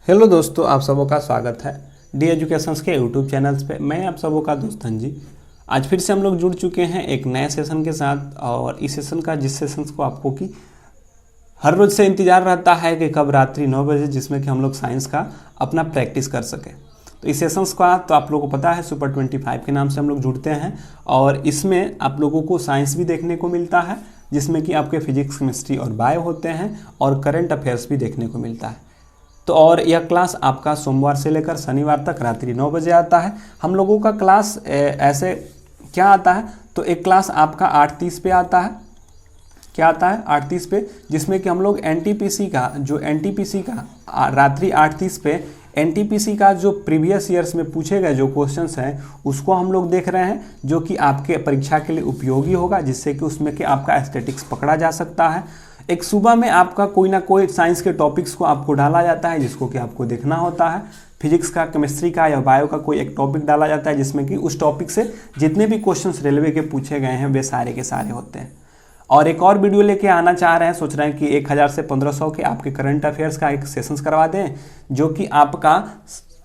Hello दोस्तों, आप सबों का स्वागत है डी एजुकेशंस के यूट्यूब चैनल्स पे। मैं आप सबों का दोस्त जी। आज फिर से हम लोग जुड़ चुके हैं एक नए सेशन के साथ। और इस सेशन का जिस सेशंस को आपको कि हर रोज़ से इंतज़ार रहता है कि कब रात्रि 9 बजे, जिसमें कि हम लोग साइंस का अपना प्रैक्टिस कर सकें। तो इस सेशंस का तो आप लोगों को पता है सुपर 25 के नाम से हम लोग जुड़ते हैं। और इसमें आप लोगों को साइंस भी देखने को मिलता है, जिसमें कि आपके फिजिक्स, केमिस्ट्री और बायो होते हैं, और करंट अफेयर्स भी देखने को मिलता है। तो और यह क्लास आपका सोमवार से लेकर शनिवार तक रात्रि 9 बजे आता है। हम लोगों का क्लास ऐसे क्या आता है, तो एक क्लास आपका 8:30 पे आता है। क्या आता है? 8:30 पे, जिसमें कि हम लोग एनटीपीसी का रात्रि 8:30 पे एनटीपीसी का जो प्रीवियस ईयर्स में पूछे गए जो क्वेश्चंस हैं उसको हम लोग देख रहे हैं, जो कि आपके परीक्षा के लिए उपयोगी होगा, जिससे कि उसमें कि आपका एस्थेटिक्स पकड़ा जा सकता है। एक सुबह में आपका कोई ना कोई साइंस के टॉपिक्स को आपको डाला जाता है, जिसको कि आपको देखना होता है। फिजिक्स का, केमिस्ट्री का या बायो का कोई एक टॉपिक डाला जाता है, जिसमें कि उस टॉपिक से जितने भी क्वेश्चंस रेलवे के पूछे गए हैं वे सारे के सारे होते हैं। और एक और वीडियो लेके आना चाह रहे हैं, सोच रहे हैं कि 1000 से 1500 के आपके करंट अफेयर्स का एक सेशंस करवा दें, जो कि आपका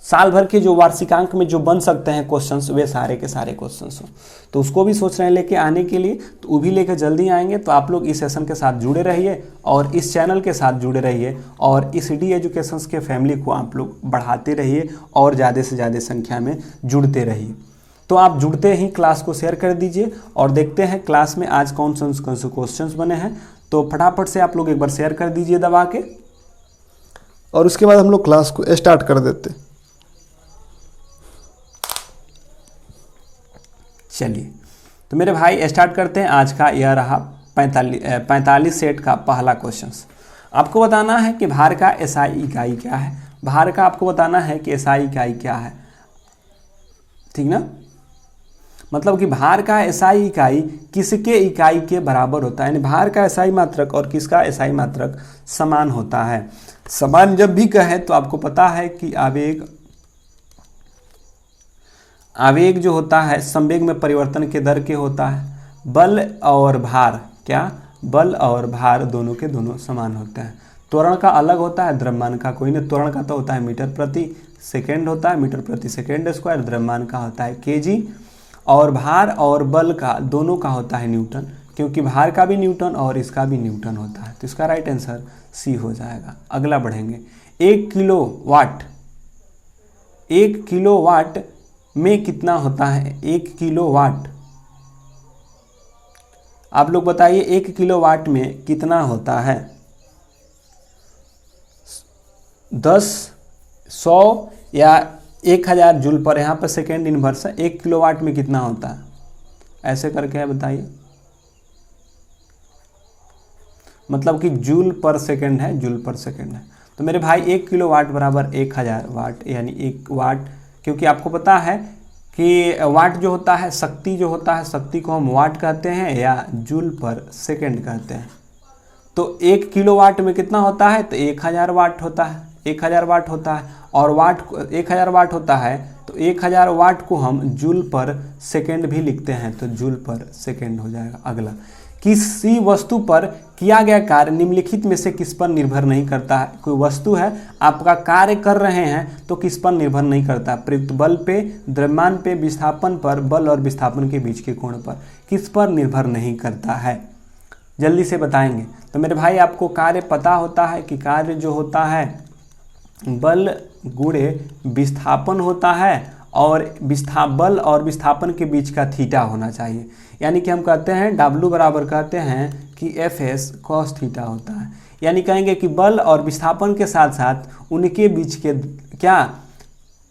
साल भर के जो वार्षिकांक में जो बन सकते हैं क्वेश्चंस वे सारे के सारे क्वेश्चंस हो। तो उसको भी सोच रहे हैं लेके आने के लिए, तो वो भी लेकर जल्दी आएंगे। तो आप लोग इस सेशन के साथ जुड़े रहिए और इस चैनल के साथ जुड़े रहिए, और इस डी एजुकेशंस के फैमिली को आप लोग बढ़ाते रहिए और ज़्यादा से ज़्यादा संख्या में जुड़ते रहिए। तो आप जुड़ते ही क्लास को शेयर कर दीजिए और देखते हैं क्लास में आज कौन से क्वेश्चंस बने हैं। तो फटाफट से आप लोग एक बार शेयर कर दीजिए दबा के, और उसके बाद हम लोग क्लास को स्टार्ट कर देते। चलिए तो मेरे भाई स्टार्ट करते हैं। आज का यह रहा 45 सेट का पहला क्वेश्चन। आपको बताना है कि भार का एसआई इकाई क्या है। भार का आपको बताना है कि एसआई इकाई क्या है, ठीक ना। मतलब कि भार का एसआई इकाई किसके इकाई के बराबर होता है, यानी भार का एसआई मात्रक और किसका एसआई मात्रक समान होता है। समान जब भी कहे तो आपको पता है कि आवेग जो होता है संवेग में परिवर्तन के दर के होता है। बल और भार, क्या बल और भार दोनों के दोनों समान होते हैं। त्वरण का अलग होता है, द्रव्यमान का कोई नहीं। त्वरण का तो होता है मीटर प्रति सेकेंड होता है, मीटर प्रति सेकेंड स्क्वायर। द्रव्यमान का होता है केजी। और भार और बल का दोनों का होता है न्यूटन, क्योंकि भार का भी न्यूटन और इसका भी न्यूटन होता है। तो इसका राइट आंसर सी हो जाएगा। अगला बढ़ेंगे। 1 किलोवाट में कितना होता है? 1 किलोवाट, आप लोग बताइए 1 किलोवाट में कितना होता है? 10, 100 या 1000 जूल पर, यहाँ पर सेकेंड इनवर्स है। 1 किलोवाट में कितना होता है, ऐसे करके है बताइए। मतलब कि जूल पर सेकेंड है, जूल पर सेकेंड है। तो मेरे भाई 1 किलोवाट बराबर 1000 वाट, यानी 1 वाट, क्योंकि आपको पता है कि वाट जो होता है शक्ति, जो होता है शक्ति को हम वाट कहते हैं या जूल पर सेकेंड कहते हैं। तो 1 किलोवाट में कितना होता है? तो 1000 वाट होता है। 1000 वाट होता है, और वाट 1000 वाट होता है, तो 1000 वाट को हम जूल पर सेकेंड भी लिखते हैं, तो जूल पर सेकेंड हो जाएगा। अगला, किसी वस्तु पर किया गया कार्य निम्नलिखित में से किस पर निर्भर नहीं करता है। कोई वस्तु है, आपका कार्य कर रहे हैं, तो किस पर निर्भर नहीं करता? प्रयुक्त बल पे, द्रव्यमान पे, विस्थापन पर, बल और विस्थापन के बीच के कोण पर, किस पर निर्भर नहीं करता है? जल्दी से बताएंगे। तो मेरे भाई आपको कार्य पता होता है कि कार्य जो होता है बल गुणे विस्थापन होता है, और बल और विस्थापन के बीच का थीटा होना चाहिए। यानी कि हम कहते हैं W बराबर कहते हैं कि FS cos थीटा होता है। यानी कहेंगे कि बल और विस्थापन के साथ साथ उनके बीच के क्या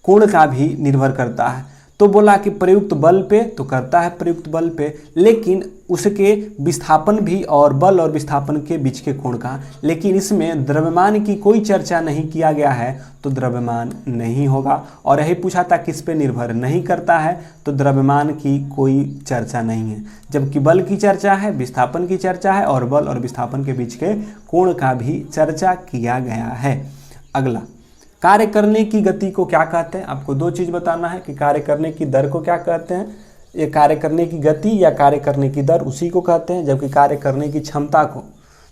कोण का भी निर्भर करता है। तो बोला कि प्रयुक्त बल पे, तो करता है प्रयुक्त बल पे, लेकिन उसके विस्थापन भी और बल और विस्थापन के बीच के कोण का। लेकिन इसमें द्रव्यमान की कोई चर्चा नहीं किया गया है, तो द्रव्यमान नहीं होगा। और यही पूछा था किस पे निर्भर नहीं करता है, तो द्रव्यमान की कोई चर्चा नहीं है। जबकि बल की चर्चा है, विस्थापन की चर्चा है, और बल और विस्थापन के बीच के कोण का भी चर्चा किया गया है। अगला, कार्य करने की गति को क्या कहते हैं? आपको 2 चीज़ बताना है कि कार्य करने की दर को क्या कहते हैं। ये कार्य करने की गति या कार्य करने की दर उसी को कहते हैं, जबकि कार्य करने की क्षमता को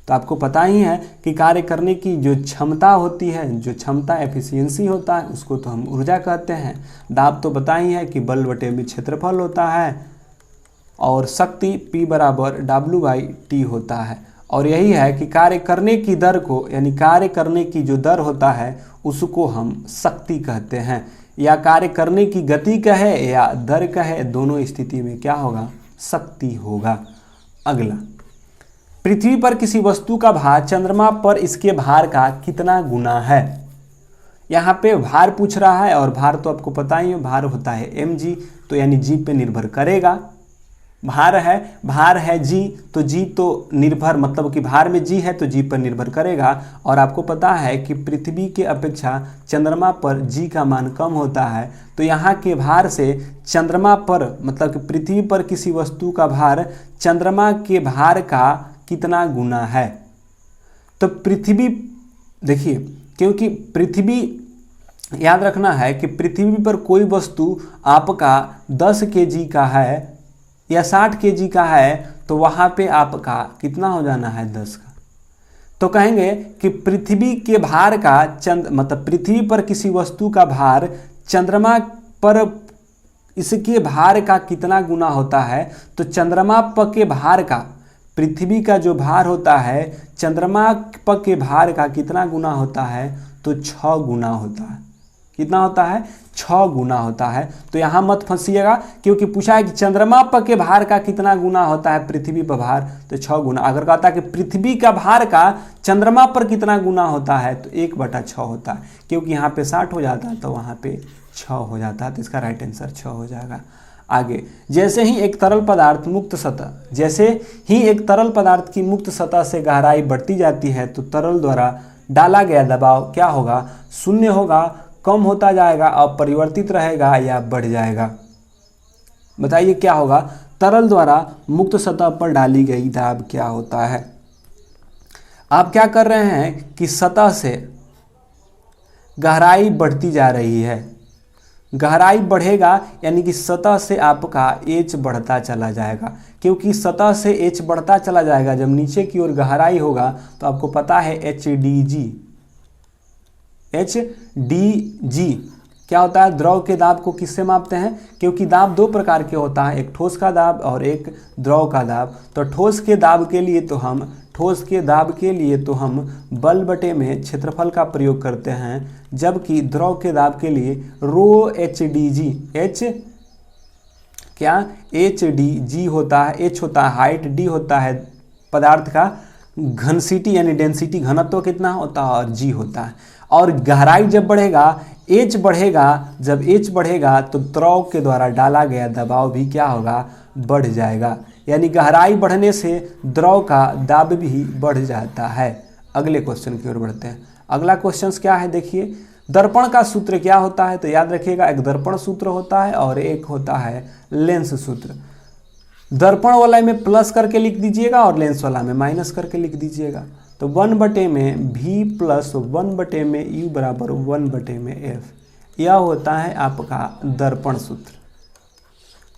तो आपको पता ही है कि कार्य करने की जो क्षमता होती है, जो क्षमता एफिशिएंसी होता है, उसको तो हम ऊर्जा कहते हैं। दाब तो पता ही है कि बल बटे में क्षेत्रफल होता है, और शक्ति P बराबर W/T होता है। और यही है कि कार्य करने की दर को, यानी कार्य करने की जो दर होता है उसको हम शक्ति कहते हैं, या कार्य करने की गति कहे या दर कहे, दोनों स्थिति में क्या होगा, शक्ति होगा। अगला, पृथ्वी पर किसी वस्तु का भार चंद्रमा पर इसके भार का कितना गुना है। यहाँ पे भार पूछ रहा है, और भार तो आपको पता ही है, भार होता है mg, तो यानी g पे निर्भर करेगा। भार है g, तो g तो निर्भर, मतलब कि भार में g है तो g पर निर्भर करेगा। और आपको पता है कि पृथ्वी के अपेक्षा चंद्रमा पर g का मान कम होता है, तो यहाँ के भार से चंद्रमा पर, मतलब कि पृथ्वी पर किसी वस्तु का भार चंद्रमा के भार का कितना गुना है। तो पृथ्वी, देखिए, क्योंकि पृथ्वी, याद रखना है कि पृथ्वी पर कोई वस्तु आपका 10 kg का है या 60 kg का है, तो वहाँ पे आपका कितना हो जाना है, 10 का। तो कहेंगे कि पृथ्वी के भार का मतलब पृथ्वी पर किसी वस्तु का भार चंद्रमा पर इसके भार का कितना गुना होता है। तो चंद्रमा पर के भार का, पृथ्वी का जो भार होता है चंद्रमा पर के भार का कितना गुना होता है, तो 6 गुना होता है। कितना होता है, 6 गुना होता है। तो यहाँ मत फंसिएगा, क्योंकि पूछा है कि चंद्रमा पर के भार का कितना गुना होता है पृथ्वी पर भार, तो 6 गुना। अगर कहता है कि पृथ्वी का भार का चंद्रमा पर कितना गुना होता है, तो 1/6 होता है, क्योंकि यहाँ पे 60 हो जाता है तो वहाँ पे 6 हो जाता है, तो इसका राइट आंसर 6 हो जाएगा। आगे, जैसे ही एक तरल पदार्थ मुक्त सतह, जैसे ही एक तरल पदार्थ की मुक्त सतह से गहराई बढ़ती जाती है, तो तरल द्वारा डाला गया दबाव क्या होगा, शून्य होगा, कम होता जाएगा, अपरिवर्तित रहेगा या बढ़ जाएगा। बताइए क्या होगा, तरल द्वारा मुक्त सतह पर डाली गई दाब क्या होता है। आप क्या कर रहे हैं कि सतह से गहराई बढ़ती जा रही है, गहराई बढ़ेगा यानी कि सतह से आपका H बढ़ता चला जाएगा, क्योंकि सतह से H बढ़ता चला जाएगा। जब नीचे की ओर गहराई होगा तो आपको पता है HDG क्या होता है, द्रव के दाब को किससे मापते हैं, क्योंकि दाब 2 प्रकार के होता है, एक ठोस का दाब और एक द्रव का दाब। तो ठोस के दाब के लिए तो हम बल बटे में क्षेत्रफल का प्रयोग करते हैं, जबकि द्रव के दाब के लिए ρHDG, HDG होता है, H होता है हाइट, D होता है पदार्थ का घनसिटी यानी डेंसिटी, घनत्व कितना होता है, और G होता है। और गहराई जब बढ़ेगा, H बढ़ेगा, जब H बढ़ेगा तो द्रव के द्वारा डाला गया दबाव भी क्या होगा, बढ़ जाएगा, यानी गहराई बढ़ने से द्रव का दाब भी बढ़ जाता है। अगले क्वेश्चन की ओर बढ़ते हैं। अगला क्वेश्चन क्या है, देखिए, दर्पण का सूत्र क्या होता है। तो याद रखिएगा, एक दर्पण सूत्र होता है और एक होता है लेंस सूत्र। दर्पण वाला में प्लस करके लिख दीजिएगा और लेंस वाला में माइनस करके लिख दीजिएगा। तो 1/में V प्लस 1/में U बराबर 1/में F, यह होता है आपका दर्पण सूत्र।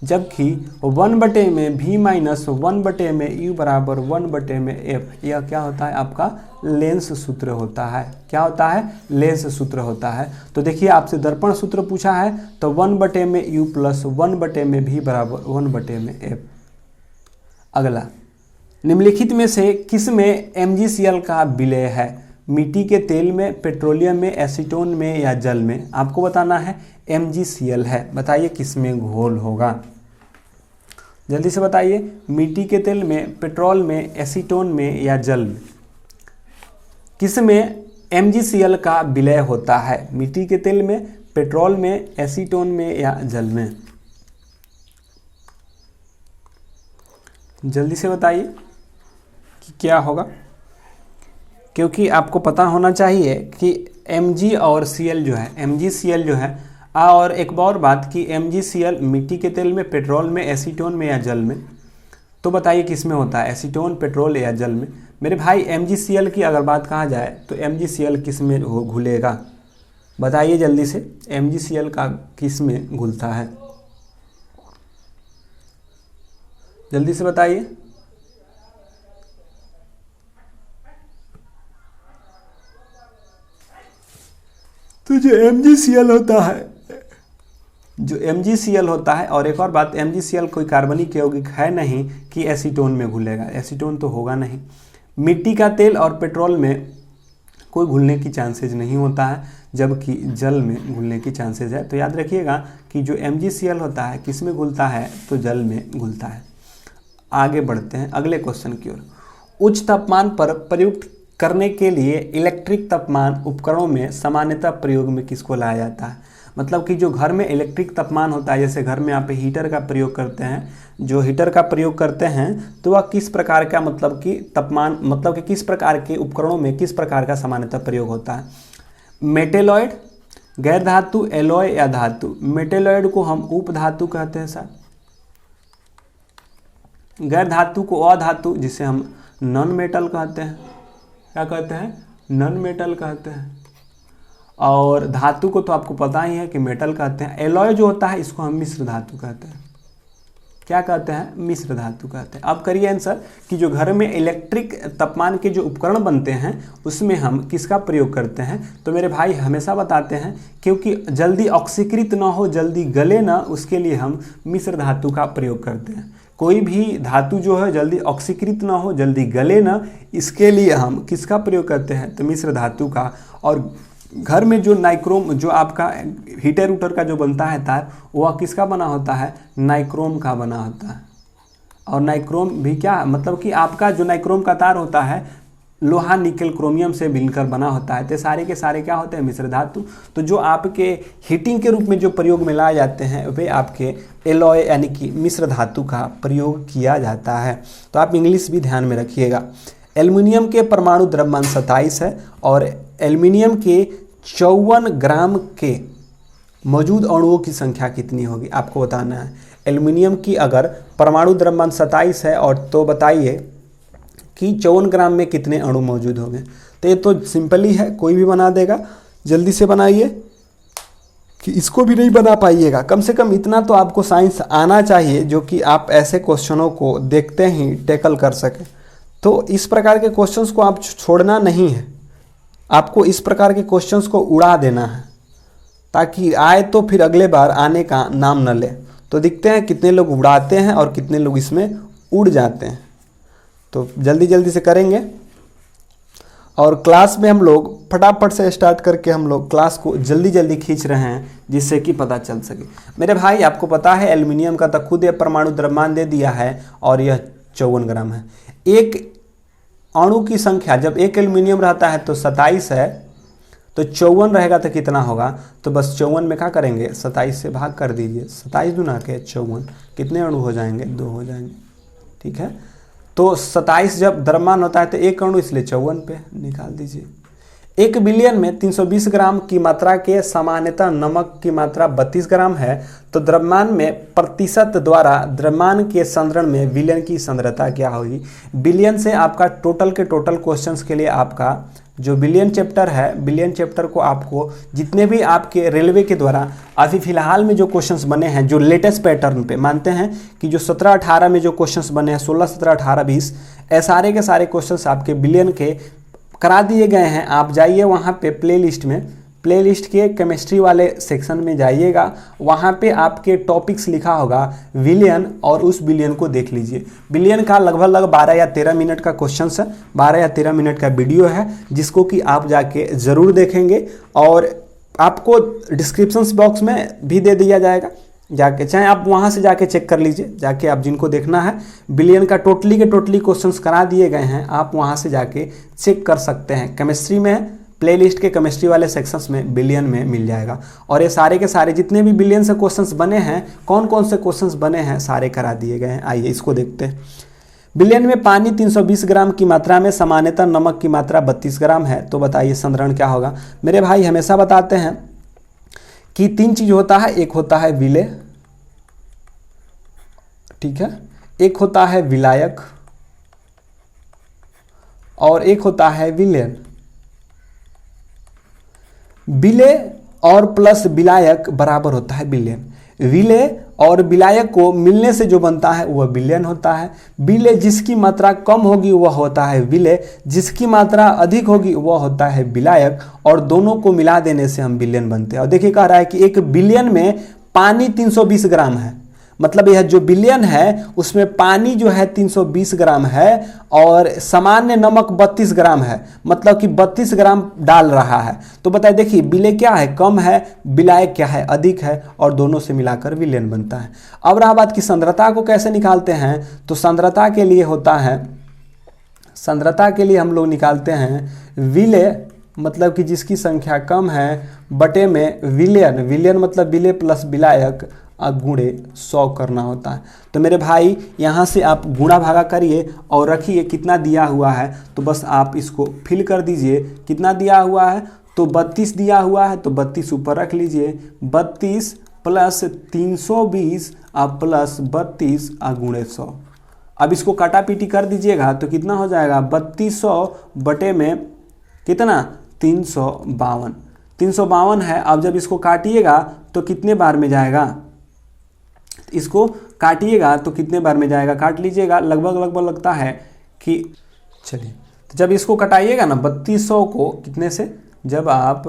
जबकि 1/में V माइनस 1/में U बराबर 1/में F, यह क्या होता है, आपका लेंस सूत्र होता है। क्या होता है, लेंस सूत्र होता है। तो देखिए, आपसे दर्पण सूत्र पूछा है, तो 1/में U प्लस 1/में V बराबर 1/में F। अगला, निम्नलिखित में से किस में MgCl का विलय है, मिट्टी के तेल में, पेट्रोलियम में, एसीटोन में या जल में। आपको बताना है MgCl है, बताइए किस में घोल होगा, जल्दी से बताइए। मिट्टी के तेल में, पेट्रोल में, एसीटोन में या जल में, किस में MgCl का विलय होता है, मिट्टी के तेल में, पेट्रोल में, एसीटोन में या जल में। जल्दी से बताइए कि क्या होगा, क्योंकि आपको पता होना चाहिए कि Mg और Cl जो है, MgCl जो है। और एक और बात कि MgCl मिट्टी के तेल में, पेट्रोल में, एसीटोन में या जल में। तो बताइए किस में होता है, एसीटोन, पेट्रोल या जल में। मेरे भाई MgCl की अगर बात कहा जाए तो MgCl किस में घुलेगा, बताइए जल्दी से, MgCl का किस में घुलता है, जल्दी से बताइए। तो जो MgCl होता है, जो MgCl होता है, और एक और बात, MgCl कोई कार्बनिक यौगिक है नहीं कि एसीटोन में घुलेगा, एसीटोन तो होगा नहीं। मिट्टी का तेल और पेट्रोल में कोई घुलने की चांसेज नहीं होता है, जबकि जल में घुलने की चांसेज है। तो याद रखिएगा कि जो MgCl होता है किस में घुलता है, तो जल में घुलता है। आगे बढ़ते हैं अगले क्वेश्चन की ओर। उच्च तापमान पर प्रयुक्त करने के लिए इलेक्ट्रिक तापमान उपकरणों में सामान्यतः प्रयोग में किसको लाया जाता है? मतलब कि जो घर में इलेक्ट्रिक तापमान होता है, जैसे घर में आप हीटर का प्रयोग करते हैं, जो हीटर का प्रयोग करते हैं तो वह किस प्रकार का, मतलब कि तापमान, मतलब कि किस प्रकार के उपकरणों में किस प्रकार का सामान्यतः प्रयोग होता है? मेटेलॉइड, गैर धातु, एलॉय या धातु। मेटेलॉइड को हम उपधातु कहते हैं सर, गैर धातु को अधातु, जिसे हम नॉन मेटल कहते हैं। क्या कहते हैं? नॉन मेटल कहते हैं। और धातु को तो आपको पता ही है कि मेटल कहते हैं। एलॉय जो होता है इसको हम मिश्र धातु कहते हैं। क्या कहते हैं? मिश्र धातु कहते हैं। अब करिए आंसर कि जो घर में इलेक्ट्रिक तापमान के जो उपकरण बनते हैं उसमें हम किसका प्रयोग करते हैं? तो मेरे भाई हमेशा बताते हैं क्योंकि जल्दी ऑक्सीकृत ना हो, जल्दी गले ना, उसके लिए हम मिश्र धातु का प्रयोग करते हैं। कोई भी धातु जो है जल्दी ऑक्सीकृत ना हो, जल्दी गले ना, इसके लिए हम किसका प्रयोग करते हैं? तो मिश्र धातु का। और घर में जो नाइक्रोम, जो आपका हीटर उटर का जो बनता है तार, वह किसका बना होता है? नाइक्रोम का बना होता है। और नाइक्रोम भी क्या, मतलब कि आपका जो नाइक्रोम का तार होता है लोहा निकल क्रोमियम से मिलकर बना होता है। तो सारे के सारे क्या होते हैं? मिश्र धातु। तो जो आपके हीटिंग के रूप में जो प्रयोग में लाए जाते हैं वे आपके एलॉय यानी कि मिश्र धातु का प्रयोग किया जाता है। तो आप इंग्लिश भी ध्यान में रखिएगा। एल्युमिनियम के परमाणु द्रव्यमान 27 है और एल्युमिनियम के 54 ग्राम के मौजूद अणुओं की संख्या कितनी होगी? आपको बताना है। एल्युमिनियम की अगर परमाणु द्रव्यमान 27 है और तो बताइए कि 54 ग्राम में कितने अणु मौजूद होंगे? तो ये तो सिंपल ही है, कोई भी बना देगा। जल्दी से बनाइए कि इसको भी नहीं बना पाइएगा। कम से कम इतना तो आपको साइंस आना चाहिए जो कि आप ऐसे क्वेश्चनों को देखते ही टैकल कर सकें। तो इस प्रकार के क्वेश्चंस को आप छोड़ना नहीं है, आपको इस प्रकार के क्वेश्चंस को उड़ा देना है ताकि आए तो फिर अगले बार आने का नाम न ले। तो देखते हैं कितने लोग उड़ाते हैं और कितने लोग इसमें उड़ जाते हैं। तो जल्दी जल्दी से करेंगे और क्लास में हम लोग फटाफट से स्टार्ट करके हम लोग क्लास को जल्दी जल्दी खींच रहे हैं जिससे कि पता चल सके। मेरे भाई आपको पता है एल्युमिनियम का तो खुद परमाणु द्रव्यमान दे दिया है और यह 54 ग्राम है। एक अणु की संख्या जब एक एल्युमिनियम रहता है तो 27 है, तो 54 रहेगा तो कितना होगा? तो बस 54 में क्या करेंगे? 27 से भाग कर दीजिए। 27 दूना के 54, कितने अणु हो जाएंगे? 2 हो जाएंगे। ठीक है, तो 27 जब द्रव्यमान होता है तो एक अणु, इसलिए 54 पे निकाल दीजिए। 1 बिलियन में 320 ग्राम की मात्रा के सामान्यतः नमक की मात्रा 32 ग्राम है, तो द्रव्यमान में प्रतिशत द्वारा द्रव्यमान के संद्रण में विलयन की सांद्रता क्या होगी? बिलियन से आपका टोटल के टोटल क्वेश्चंस के लिए आपका जो बिलियन चैप्टर है, बिलियन चैप्टर को आपको जितने भी आपके रेलवे के द्वारा अभी फिलहाल में जो क्वेश्चंस बने हैं, जो लेटेस्ट पैटर्न पे मानते हैं कि जो 17-18 में जो क्वेश्चंस बने हैं, 16, 17, 18, 20, सारे के सारे क्वेश्चंस आपके बिलियन के करा दिए गए हैं। आप जाइए वहाँ पे प्लेलिस्ट में, प्लेलिस्ट के केमिस्ट्री वाले सेक्शन में जाइएगा, वहाँ पे आपके टॉपिक्स लिखा होगा विलियन, और उस बिलियन को देख लीजिए। बिलियन का लगभग 12 या 13 मिनट का क्वेश्चन है, 12 या 13 मिनट का वीडियो है जिसको कि आप जाके ज़रूर देखेंगे और आपको डिस्क्रिप्शन बॉक्स में भी दे दिया जाएगा, जाके चाहे आप वहाँ से जाके चेक कर लीजिए। जाके आप जिनको देखना है बिलियन का टोटली के टोटली क्वेश्चंस करा दिए गए हैं, आप वहाँ से जाके चेक कर सकते हैं। केमिस्ट्री में प्लेलिस्ट के केमिस्ट्री वाले सेक्शंस में बिलियन में मिल जाएगा। और ये सारे के सारे जितने भी बिलियन से क्वेश्चंस बने हैं, कौन कौन से क्वेश्चंस बने हैं, सारे करा दिए गए हैं। आइए इसको देखते हैं। बिलियन में पानी 320 ग्राम की मात्रा में सामान्यतः नमक की मात्रा 32 ग्राम है, तो बताइए संद्रण क्या होगा? मेरे भाई हमेशा बताते हैं कि 3 चीज होता है, एक होता है विलेय, ठीक है, एक होता है विलायक और एक होता है विलयन। विलेय और प्लस विलायक बराबर होता है विलयन। विलेय और विलायक को मिलने से जो बनता है वह विलयन होता है। विलय जिसकी मात्रा कम होगी वह होता है विलय, जिसकी मात्रा अधिक होगी वह होता है विलायक, और दोनों को मिला देने से हम विलयन बनते हैं। और देखिए कह रहा है कि एक विलयन में पानी 320 ग्राम है, मतलब यह जो विलयन है उसमें पानी जो है 320 ग्राम है और सामान्य नमक 32 ग्राम है, मतलब कि 32 ग्राम डाल रहा है। तो बताइए, देखिए विलय क्या है, कम है, विलायक क्या है, अधिक है, और दोनों से मिलाकर विलयन बनता है। अब रहा बात कि सांद्रता को कैसे निकालते हैं, तो सांद्रता के लिए होता है, सांद्रता के लिए हम लोग निकालते हैं विलय, मतलब कि जिसकी संख्या कम है, बटे में विलयन, विलयन मतलब विलय प्लस विलायक गुणे 100 करना होता है। तो मेरे भाई यहाँ से आप गुणा भागा करिए और रखिए कितना दिया हुआ है, तो बस आप इसको फिल कर दीजिए। कितना दिया हुआ है, तो 32 दिया हुआ है, तो 32 ऊपर रख लीजिए, 32 प्लस 320 आप प्लस 32 गुणे 100। अब इसको काटा पीटी कर दीजिएगा तो कितना हो जाएगा, 3200 बटे में कितना, 352, 352 है। अब जब इसको काटिएगा तो कितने बार में जाएगा, इसको काटिएगा तो कितने बार में जाएगा, काट लीजिएगा, लगभग लगता है कि, चलिए तो जब इसको कटाइएगा ना 3200 को कितने से, जब आप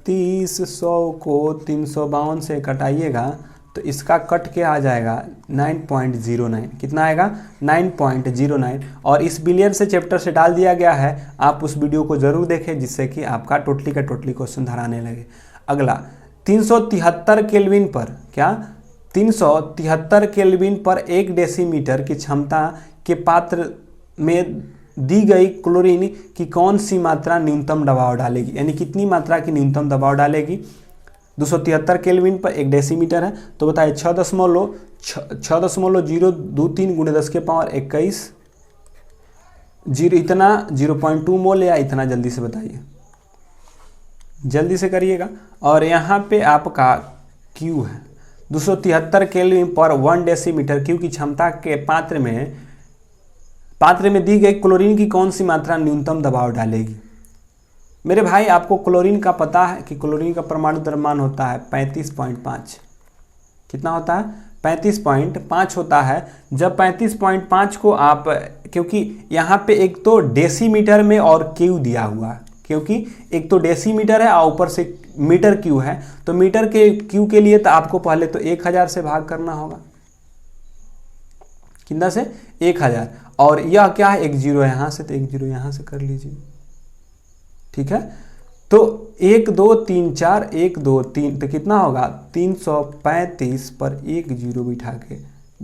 3200 को 352 से कटाइएगा तो इसका कट के आ जाएगा 9.09, कितना आएगा 9.09। और इस बिलियन से चैप्टर से डाल दिया गया है, आप उस वीडियो को जरूर देखें जिससे कि आपका टोटली का टोटली क्वेश्चन धराने लगे। अगला 373 केल्विन पर, क्या 373 केल्विन पर 1 डेसीमीटर की क्षमता के पात्र में दी गई क्लोरीन की कौन सी मात्रा न्यूनतम दबाव डालेगी, यानी कितनी मात्रा की न्यूनतम दबाव डालेगी। 273 केल्विन पर 1 डेसीमीटर है, तो बताइए 6.023 गुणे 10 के पावर 21 इतना 0.2 मोल या इतना, जल्दी से बताइए, जल्दी से करिएगा। और यहाँ पे आपका Q है 273 केल्विन पर 1 डेसीमीटर क्यू की क्षमता के पात्र में दी गई क्लोरीन की कौन सी मात्रा न्यूनतम दबाव डालेगी। मेरे भाई आपको क्लोरीन का पता है कि क्लोरीन का परमाणु द्रव्यमान होता है 35.5, कितना होता है 35.5 होता है। जब 35.5 को आप, क्योंकि यहाँ पे एक तो डेसीमीटर में और क्यू दिया हुआ है, क्योंकि एक तो डेसीमीटर है और ऊपर से मीटर क्यू है, तो मीटर के क्यू के लिए तो आपको पहले तो 1000 से भाग करना होगा, कितना से 1000, और यह क्या है 1 0 यहाँ से, तो 1 0 यहाँ से कर लीजिए, ठीक है। तो 1 2 3 4 1 2 3, तो कितना होगा 335 पर 1 0 बिठा के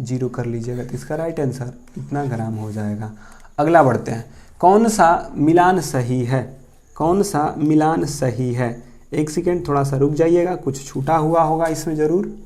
0 कर लीजिएगा, तो इसका राइट आंसर इतना ग्राम हो जाएगा। अगला बढ़ते हैं, कौन सा मिलान सही है, कौन सा मिलान सही है। एक सेकेंड थोड़ा सा रुक जाइएगा, कुछ छूटा हुआ होगा इसमें जरूर,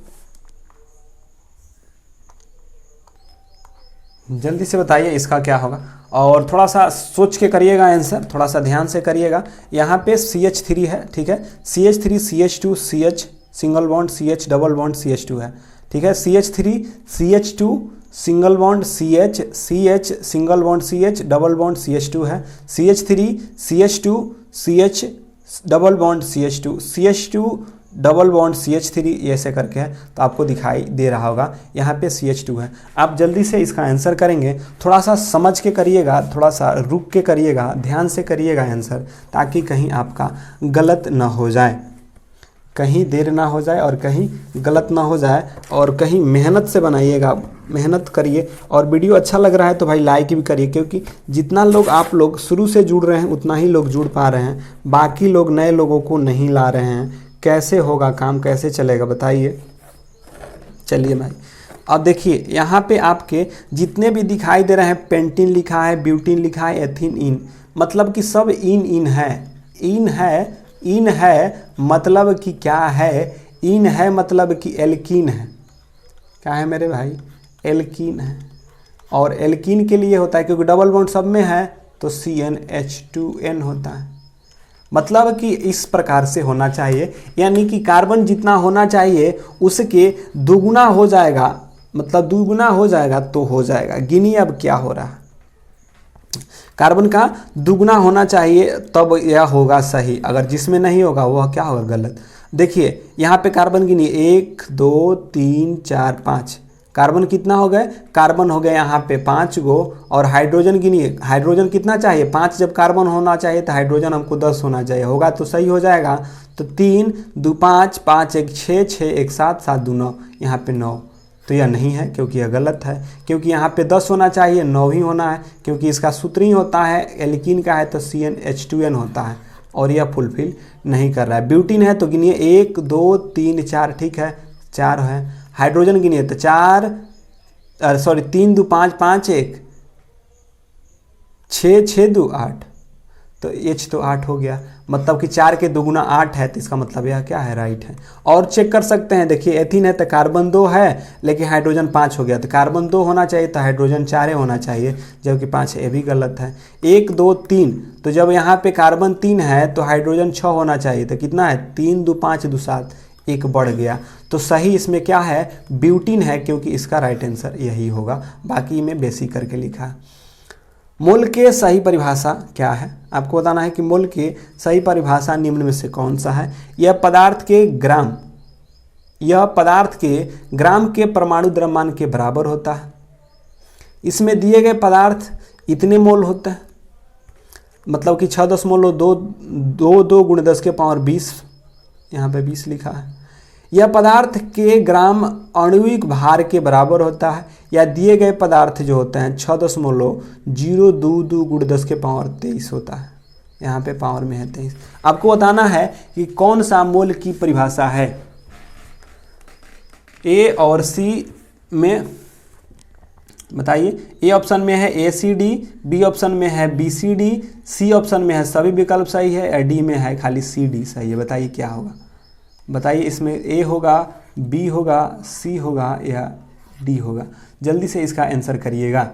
जल्दी से बताइए इसका क्या होगा, और थोड़ा सा सोच के करिएगा आंसर, थोड़ा सा ध्यान से करिएगा। यहाँ पे CH3 है, ठीक है, CH3 CH2 CH single bond CH double bond CH2 है, ठीक है, CH3 CH2 single bond CH CH single bond CH double bond CH2 है, CH3 CH2 CH double bond CH2 CH2 double bond CH3 ऐसे करके है, तो आपको दिखाई दे रहा होगा यहाँ पे CH2 है। आप जल्दी से इसका आंसर करेंगे, थोड़ा सा समझ के करिएगा, थोड़ा सा रुक के करिएगा, ध्यान से करिएगा आंसर, ताकि कहीं आपका गलत ना हो जाए, कहीं देर ना हो जाए और कहीं गलत ना हो जाए, और कहीं मेहनत से बनाइएगा, मेहनत करिए। और वीडियो अच्छा लग रहा है तो भाई लाइक भी करिए, क्योंकि जितना लोग आप लोग शुरू से जुड़ रहे हैं उतना ही लोग जुड़ पा रहे हैं, बाकी लोग नए लोगों को नहीं ला रहे हैं। कैसे होगा काम, कैसे चलेगा बताइए। चलिए भाई अब देखिए यहाँ पे आपके जितने भी दिखाई दे रहे हैं, पेंटीन लिखा है, ब्यूटीन लिखा है, एथीन इन, मतलब कि सब इन है, इन है मतलब कि क्या है, इन है मतलब कि एल्कीन है, क्या है मेरे भाई, एल्कीन है। और एल्कीन के लिए होता है क्योंकि डबल बॉन्ड सब में है तो CnH2n होता है, मतलब कि इस प्रकार से होना चाहिए, यानी कि कार्बन जितना होना चाहिए उसके दुगुना हो जाएगा, मतलब दुगुना हो जाएगा तो हो जाएगा। गिनिए अब क्या हो रहा है, कार्बन का दुगुना होना चाहिए तब यह होगा सही, अगर जिसमें नहीं होगा वह क्या होगा गलत। देखिए यहाँ पे कार्बन गिनिए 1 2 3 4 5, कार्बन कितना हो गए, कार्बन हो गए यहाँ पे 5 गो, और हाइड्रोजन गिनिए, हाइड्रोजन कितना चाहिए 5, जब कार्बन होना चाहिए तो हाइड्रोजन हमको 10 होना चाहिए, होगा तो सही हो जाएगा। तो 3 2 5 5 1 6 6 1 7 7 2 9, यहाँ पे 9, तो यह नहीं है क्योंकि यह गलत है, क्योंकि यहाँ पे 10 होना चाहिए, 9 ही होना है, क्योंकि इसका सूत्र ही होता है, एल्कीन का है तो CnH2n होता है, और यह फुलफिल नहीं कर रहा है। ब्यूटीन है तो गिनिए 1 2 3 4, ठीक है 4 है। हाइड्रोजन गिनिए तो 3 2 5 5 1 6 6 2 8, तो H तो 8 हो गया, मतलब कि 4 के 2 गुना 8 है, तो इसका मतलब यह क्या है, राइट है। और चेक कर सकते हैं, देखिए एथीन है तो कार्बन 2 है, लेकिन हाइड्रोजन 5 हो गया, तो कार्बन 2 होना चाहिए तो हाइड्रोजन 4 होना चाहिए, जबकि 5 है, ये भी गलत है। 1 2 3, तो जब यहाँ पे कार्बन 3 है तो हाइड्रोजन 6 होना चाहिए, तो कितना है 3 2 5 2 7, 1 बढ़ गया, तो सही इसमें क्या है, ब्यूटीन है, क्योंकि इसका राइट आंसर यही होगा, बाकी में बेसिक करके लिखा है। मोल के सही परिभाषा क्या है, आपको बताना है कि मोल के सही परिभाषा निम्न में से कौन सा है। यह पदार्थ के ग्राम के परमाणु द्रव्यमान के बराबर होता है। इसमें दिए गए पदार्थ इतने मोल होते हैं, मतलब कि 6 दशमलव 2 गुणे 10 के पावर 20, यहाँ पे 20 लिखा है। यह पदार्थ के ग्राम आणविक भार के बराबर होता है, या दिए गए पदार्थ जो होते हैं 6.022 गुणे 10 के पावर 23 होता है, यहाँ पे पावर में है 23। आपको बताना है कि कौन सा मोल की परिभाषा है। ए और सी में बताइए, ए ऑप्शन में है ACD, बी ऑप्शन में है BCD, सी ऑप्शन में है सभी विकल्प सही है, या डी में है खाली CD सही है। बताइए क्या होगा, बताइए इसमें ए होगा, बी होगा, सी होगा या डी होगा। जल्दी से इसका आंसर करिएगा,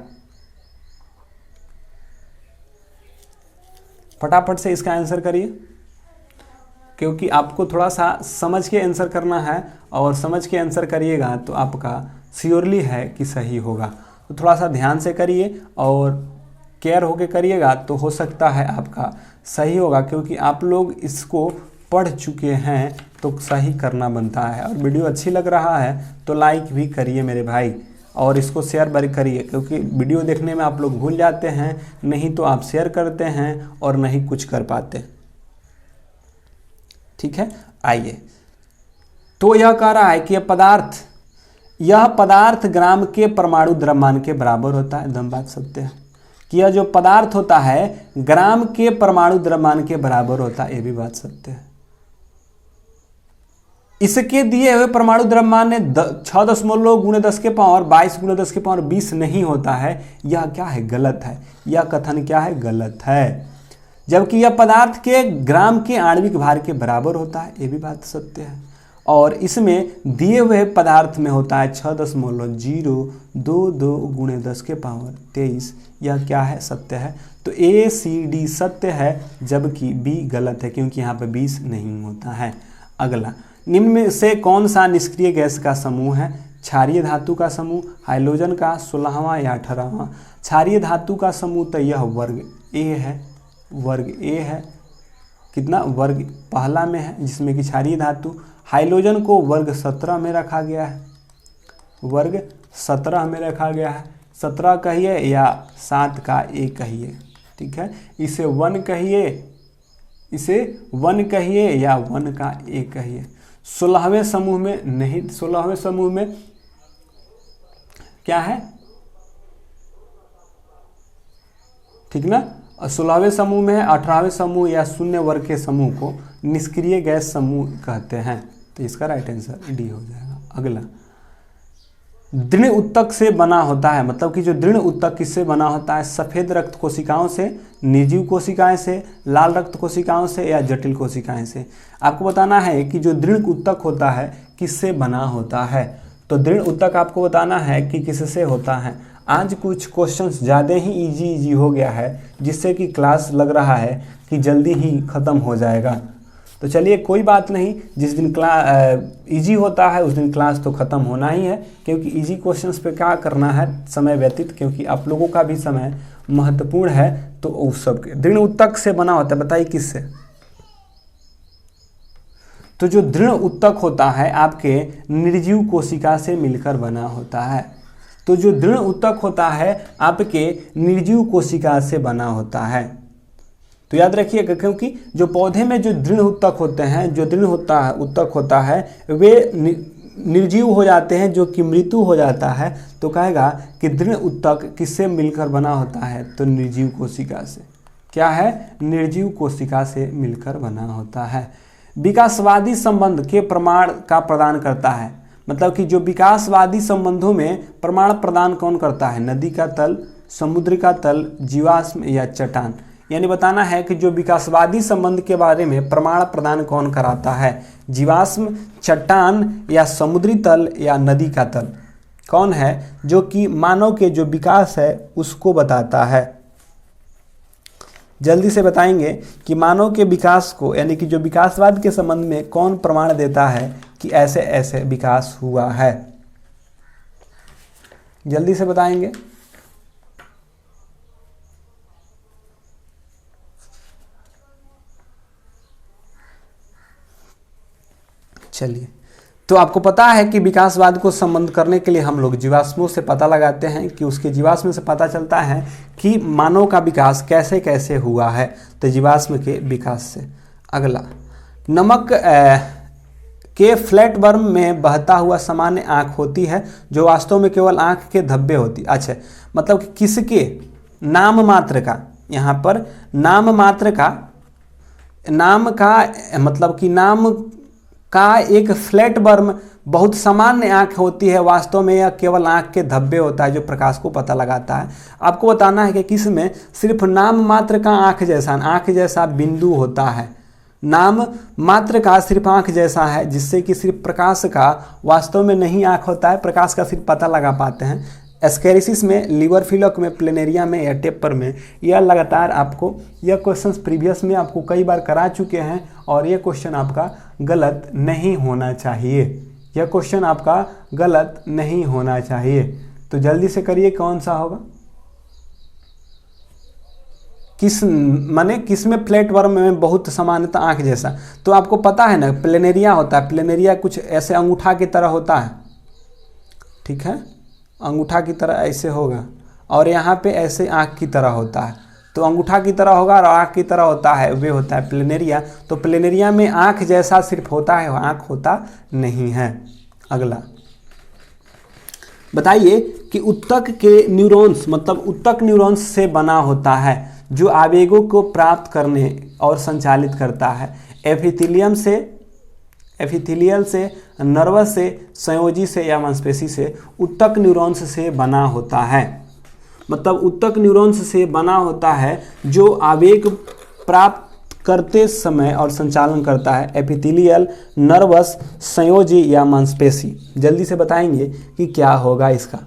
फटाफट से इसका आंसर करिए, क्योंकि आपको थोड़ा सा समझ के आंसर करना है, और समझ के आंसर करिएगा तो आपका श्योरली है कि सही होगा। तो थोड़ा सा ध्यान से करिए और केयर होके करिएगा, तो हो सकता है आपका सही होगा, क्योंकि आप लोग इसको पढ़ चुके हैं तो सही करना बनता है। और वीडियो अच्छी लग रहा है तो लाइक भी करिए मेरे भाई, और इसको शेयर भी करिए, क्योंकि वीडियो देखने में आप लोग भूल जाते हैं, नहीं तो आप शेयर करते हैं और नहीं कुछ कर पाते। ठीक है, आइए, तो यह कह रहा है कि यह पदार्थ ग्राम के परमाणु द्रव्यमान के बराबर होता है। एकदम बात सत्य है कि यह जो पदार्थ होता है ग्राम के परमाणु द्रव्यमान के बराबर होता है, यह भी बात सत्य है। इसके दिए हुए परमाणु द्रव्यमान ने 6 गुणे 10 के पावर 22 गुणे 10 के पावर 20 नहीं होता है, यह क्या है, गलत है। यह कथन क्या है, गलत है। जबकि यह पदार्थ के ग्राम के आणविक भार के बराबर होता है, यह भी बात सत्य है। और इसमें दिए हुए पदार्थ में होता है 6.022 गुणे 10 के पावर 23, यह क्या है, सत्य है। तो ACD सत्य है, जबकि B गलत है, क्योंकि यहाँ पे 20 नहीं होता है। अगला, निम्न में से कौन सा निष्क्रिय गैस का समूह है। क्षारीय धातु का समूह, हाइड्रोजन का 16वां या 18वां। क्षारीय धातु का समूह तो यह वर्ग A है, वर्ग A है। कितना, वर्ग पहला में है, जिसमें कि क्षारीय धातु। हाइड्रोजन को वर्ग 17 में रखा गया है, वर्ग 17 में रखा गया है। 17 कहिए या 7 का A कहिए, ठीक है। इसे 1 कहिए, इसे 1 कहिए या 1 का A कहिए। 16वें समूह में नहीं, 16वें समूह में क्या है, ठीक ना। 16वें समूह में है। 18वें समूह या शून्य वर्ग के समूह को निष्क्रिय गैस समूह कहते हैं, तो इसका राइट आंसर डी हो जाएगा। अगला, दृढ़ उत्तक से बना होता है, मतलब कि जो दृढ़ उत्तक किससे बना होता है। सफेद रक्त कोशिकाओं से, निर्जीव कोशिकाएं से, लाल रक्त कोशिकाओं से या जटिल कोशिकाएं से। आपको बताना है कि जो दृढ़ उत्तक होता है किससे बना होता है। तो दृढ़ उत्तक आपको बताना है कि किससे होता है। आज कुछ क्वेश्चंस ज़्यादा ही इजी हो गया है, जिससे कि क्लास लग रहा है कि जल्दी ही ख़त्म हो जाएगा। तो चलिए कोई बात नहीं, जिस दिन इजी होता है उस दिन क्लास तो ख़त्म होना ही है, क्योंकि इजी क्वेश्चंस पे क्या करना है, समय व्यतीत, क्योंकि आप लोगों का भी समय महत्वपूर्ण है। तो उस सब के दृढ़ उत्तक से बना होता है, बताइए किससे। तो जो दृढ़ ऊतक होता है आपके निर्जीव कोशिका से मिलकर बना होता है। तो जो दृढ़ ऊतक होता है आपके निर्जीव कोशिका से बना होता है। तो याद रखिएगा, क्योंकि जो पौधे में जो दृढ़ ऊतक होते हैं, जो दृढ़ ऊतक होता है वे निर्जीव हो जाते हैं, जो कि मृत्यु हो जाता है। तो कहेगा कि दृढ़ ऊतक किससे मिलकर बना होता है, तो निर्जीव कोशिका से। क्या है, निर्जीव कोशिका से मिलकर बना होता है। विकासवादी संबंध के प्रमाण का प्रदान करता है, मतलब कि जो विकासवादी संबंधों में प्रमाण प्रदान कौन करता है, नदी का तल, समुद्र का तल, जीवाश्म या चट्टान। यानी बताना है कि जो विकासवादी संबंध के बारे में प्रमाण प्रदान कौन कराता है, जीवाश्म, चट्टान या समुद्री तल या नदी का तल। कौन है, जो कि मानव के जो विकास है उसको बताता है। जल्दी से बताएंगे कि मानव के विकास को, यानी कि जो विकासवाद के संबंध में कौन प्रमाण देता है कि ऐसे ऐसे विकास हुआ है। जल्दी से बताएंगे। चलिए, तो आपको पता है कि विकासवाद को संबंध करने के लिए हम लोग जीवाश्मों से पता लगाते हैं कि उसके जीवाश्म से पता चलता है कि मानव का विकास कैसे कैसे हुआ है। तो जीवाश्म के विकास से। अगला, नमक के फ्लैट वर्म में बहता हुआ सामान्य आँख होती है, जो वास्तव में केवल आँख के धब्बे होती। अच्छा, मतलब कि किसके, नाम मात्र का, यहाँ पर नाम मात्र का, नाम का मतलब कि नाम का एक फ्लैट वर्म बहुत सामान्य आँख होती है, वास्तव में यह केवल आँख के धब्बे होता है जो प्रकाश को पता लगाता है। आपको बताना है कि किस में सिर्फ नाम मात्र का आँख जैसा बिंदु होता है, नाम मात्र का सिर्फ आँख जैसा है, जिससे कि सिर्फ प्रकाश का वास्तव में नहीं आँख होता है, प्रकाश का सिर्फ पता लगा पाते हैं। एस्केरिसिस में, लिवर फिलक में, प्लेनेरिया में या टेपर में। यह लगातार आपको यह क्वेश्चंस प्रीवियस में आपको कई बार करा चुके हैं और यह क्वेश्चन आपका गलत नहीं होना चाहिए। यह क्वेश्चन आपका गलत नहीं होना चाहिए। तो जल्दी से करिए, कौन सा होगा, किस में फ्लैट वर्म में बहुत समानता आँख जैसा। तो आपको पता है ना, प्लेनेरिया होता है। प्लेनेरिया कुछ ऐसे अंगूठा की तरह होता है, ठीक है, अंगूठा की तरह ऐसे होगा, और यहाँ पे ऐसे आँख की तरह होता है। तो अंगूठा की तरह होगा और आँख की तरह होता है, वे होता है प्लेनेरिया। तो प्लेनेरिया में आँख जैसा सिर्फ होता है, आँख होता नहीं है। अगला बताइए कि ऊतक के न्यूरॉन्स, मतलब ऊतक न्यूरॉन्स से बना होता है, जो आवेगों को प्राप्त करने और संचालित करता है। एपिथेलियल से, नर्वस से, संयोजी से या मांसपेशी से। ऊतक न्यूरॉन्स से बना होता है, मतलब ऊतक न्यूरॉन्स से बना होता है जो आवेग प्राप्त करते समय और संचालन करता है। एपिथेलियल, नर्वस, संयोजी या मांसपेशी। जल्दी से बताएंगे कि क्या होगा इसका।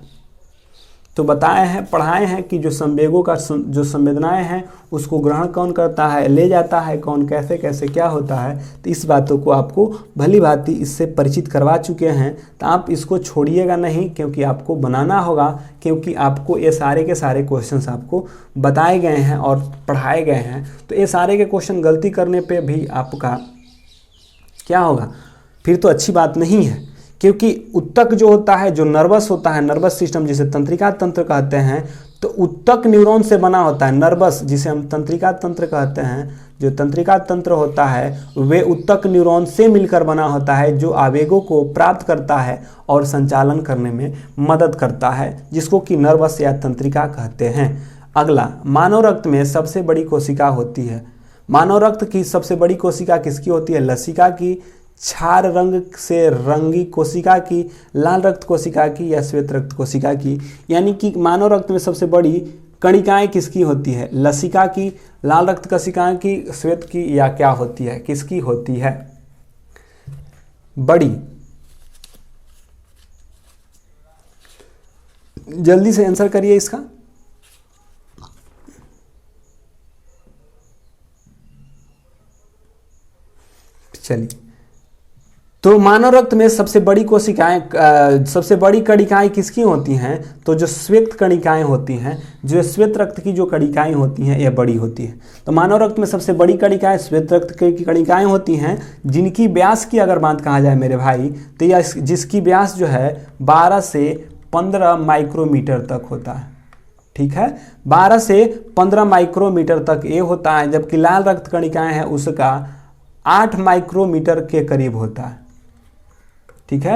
तो बताए हैं, पढ़ाए हैं कि जो संवेगों का जो संवेदनाएं हैं उसको ग्रहण कौन करता है, ले जाता है कौन, कैसे कैसे क्या होता है। तो इस बातों को आपको भली भांति इससे परिचित करवा चुके हैं। तो आप इसको छोड़िएगा नहीं, क्योंकि आपको बनाना होगा, क्योंकि आपको ये सारे के सारे क्वेश्चंस आपको बताए गए हैं और पढ़ाए गए हैं। तो ये सारे के क्वेश्चन गलती करने पर भी आपका क्या होगा, फिर तो अच्छी बात नहीं है। क्योंकि ऊतक जो होता है, जो नर्वस होता है, नर्वस सिस्टम जिसे तंत्रिका तंत्र कहते हैं, तो ऊतक न्यूरॉन से बना होता है। नर्वस जिसे हम तंत्रिका तंत्र कहते हैं, जो तंत्रिका तंत्र होता है वे ऊतक न्यूरॉन से मिलकर बना होता है, जो आवेगों को प्राप्त करता है और संचालन करने में मदद करता है, जिसको कि नर्वस या तंत्रिका कहते हैं। अगला, मानव रक्त में सबसे बड़ी कोशिका होती है। मानव रक्त की सबसे बड़ी कोशिका किसकी होती है, लसिका की, क्षार रंग से रंगी कोशिका की, लाल रक्त कोशिका की या श्वेत रक्त कोशिका की। यानी कि मानव रक्त में सबसे बड़ी कणिकाएं किसकी होती है, लसिका की, लाल रक्त कोशिकाएं की, श्वेत की, या क्या होती है, किसकी होती है बड़ी। जल्दी से आंसर करिए इसका। चलिए, तो मानव रक्त में सबसे बड़ी कोशिकाएं सबसे बड़ी कणिकाएं किसकी होती हैं? तो जो श्वेत कणिकाएं होती हैं, जो श्वेत रक्त की जो कणिकाएं होती हैं यह बड़ी होती है। तो मानव रक्त में सबसे बड़ी कणिकाएं श्वेत रक्त की कणिकाएं होती हैं, जिनकी व्यास की अगर बात कहा जाए मेरे भाई, तो यह जिसकी व्यास जो है 12 से 15 माइक्रोमीटर तक होता है। ठीक है, 12 से 15 माइक्रोमीटर तक ये होता है, जबकि लाल रक्त कणिकाएं हैं उसका 8 माइक्रोमीटर के करीब होता है। ठीक है,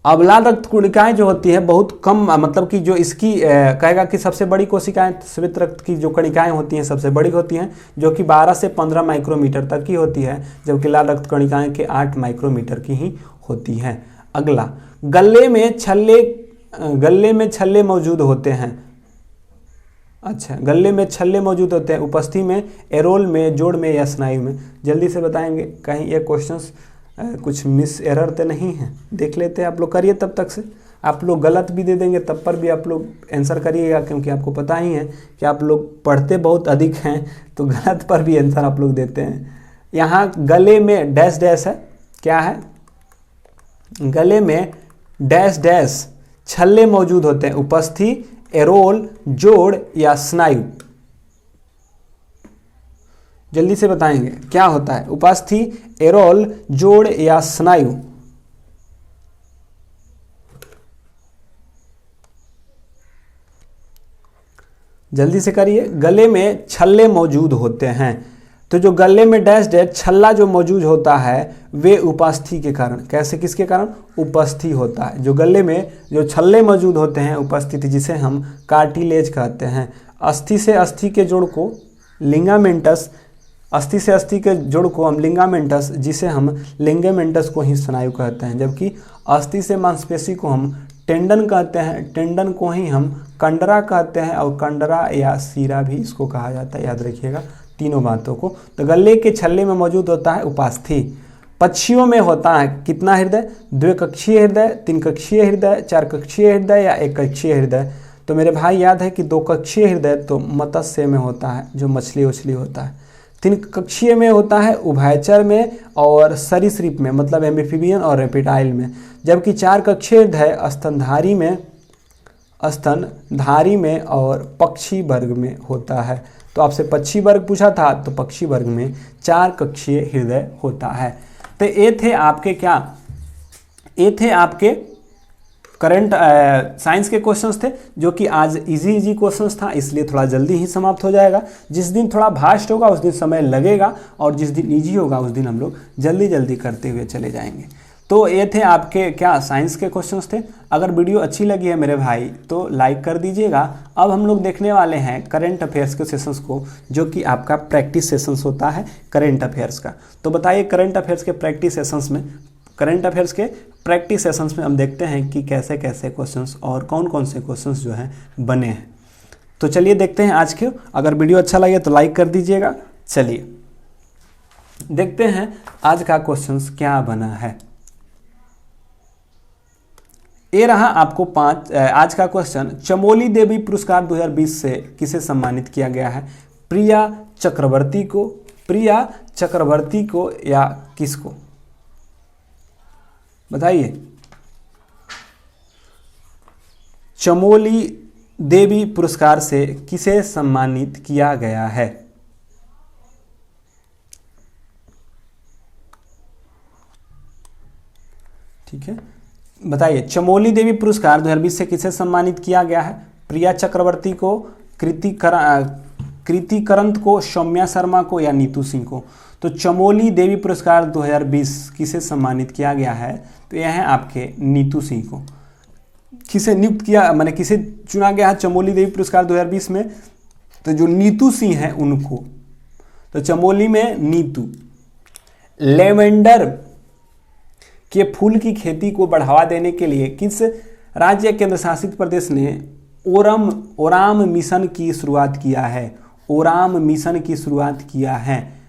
अब लाल रक्त कणिकाएं जो होती है बहुत कम, मतलब कि जो इसकी कहेगा कि सबसे बड़ी कोशिकाएं श्वेत रक्त की जो कणिकाएं होती हैं सबसे बड़ी होती हैं, जो कि 12 से 15 माइक्रोमीटर तक की होती है, जबकि लाल रक्त कणिकाएं के 8 माइक्रोमीटर की ही होती हैं। अगला, गले में छल्ले मौजूद होते हैं। अच्छा, गले में छल्ले मौजूद होते हैं उपस्थिति में, एरोल में, जोड़ में या स्नायु में। जल्दी से बताएंगे, कहीं ये क्वेश्चंस कुछ मिस एरर तो नहीं है? देख लेते हैं, आप लोग करिए तब तक से। आप लोग गलत भी दे देंगे तब पर भी आप लोग आंसर करिएगा, क्योंकि आपको पता ही है कि आप लोग पढ़ते बहुत अधिक हैं, तो गलत पर भी आंसर आप लोग देते हैं। यहाँ गले में डैश डैश है, क्या है? गले में डैश डैश छल्ले मौजूद होते हैं उपस्थिति, एरोल, जोड़ या स्नायु। जल्दी से बताएंगे क्या होता है? उपस्थिति, एरोल, जोड़ या स्नायु। जल्दी से करिए। गले में छल्ले मौजूद होते हैं, तो जो गले में डैश डैश छल्ला जो मौजूद होता है वे उपस्थिति के कारण, कैसे, किसके कारण? उपस्थिति होता है। जो गले में जो छल्ले मौजूद होते हैं उपस्थिति, जिसे हम कार्टिलेज कहते हैं। अस्थि से अस्थि के जोड़ को लिगामेंटस, अस्थि से अस्थि के जोड़ को हम लिगामेंटस, जिसे हम लिगामेंटस को ही स्नायु कहते हैं, जबकि अस्थि से मांसपेशी को हम टेंडन कहते हैं, टेंडन को ही हम कंडरा कहते हैं, और कंडरा या सीरा भी इसको कहा जाता है। याद रखिएगा तीनों बातों को। तो गले के छल्ले में मौजूद होता है उपास्थि। पक्षियों में होता है कितना हृदय? द्विकक्षीय हृदय, 3 कक्षीय हृदय, 4 कक्षीय हृदय या 1 कक्षीय हृदय। तो मेरे भाई याद है कि 2 कक्षीय हृदय तो मत्स्य में होता है, जो मछली उछली होता है। 3 कक्षीय में होता है उभयचर में और सरीसृप में, मतलब एम्फीबियन और रेप्टाइल में, जबकि 4 कक्षीय हृदय स्तनधारी में और पक्षी वर्ग में होता है। तो आपसे पक्षी वर्ग पूछा था, तो पक्षी वर्ग में 4 कक्षीय हृदय होता है। तो ये थे आपके क्या, ये थे आपके करंट साइंस के क्वेश्चंस थे, जो कि आज इजी क्वेश्चंस था, इसलिए थोड़ा जल्दी ही समाप्त हो जाएगा। जिस दिन थोड़ा भास्ट होगा उस दिन समय लगेगा, और जिस दिन इजी होगा उस दिन हम लोग जल्दी जल्दी करते हुए चले जाएंगे। तो ये थे आपके क्या साइंस के क्वेश्चंस थे। अगर वीडियो अच्छी लगी है मेरे भाई तो लाइक कर दीजिएगा। अब हम लोग देखने वाले हैं करंट अफेयर्स के सेशंस को, जो कि आपका प्रैक्टिस सेशंस होता है करंट अफेयर्स का। तो बताइए करंट अफेयर्स के प्रैक्टिस सेशंस में हम देखते हैं कि कैसे कैसे क्वेश्चंस और कौन कौन से क्वेश्चंस जो हैं बने हैं। तो चलिए देखते हैं आज के। अगर वीडियो अच्छा लगे तो लाइक कर दीजिएगा। चलिए देखते हैं आज का क्वेश्चंस क्या बना है। ये रहा आपको आज का क्वेश्चन। चमोली देवी पुरस्कार 2020 से किसे सम्मानित किया गया है? प्रिया चक्रवर्ती को या किसको? बताइए। चमोली देवी पुरस्कार से किसे सम्मानित किया गया है? ठीक है, बताइए। चमोली देवी पुरस्कार 2020 से किसे सम्मानित किया गया है? प्रिया चक्रवर्ती को, कृति करंत को, सौम्या शर्मा को या नीतू सिंह को? तो चमोली देवी पुरस्कार 2020 किसे सम्मानित किया गया है? तो यह है आपके नीतू सिंह को। किसे नियुक्त किया, माने किसे चुना गया है चमोली देवी पुरस्कार 2020 में? तो जो नीतू सिंह है उनको। तो चमोली में नीतू। लेवेंडर के फूल की खेती को बढ़ावा देने के लिए किस राज्य केंद्र शासित प्रदेश ने ओराम मिशन की शुरुआत किया है? ओराम मिशन की शुरुआत किया है।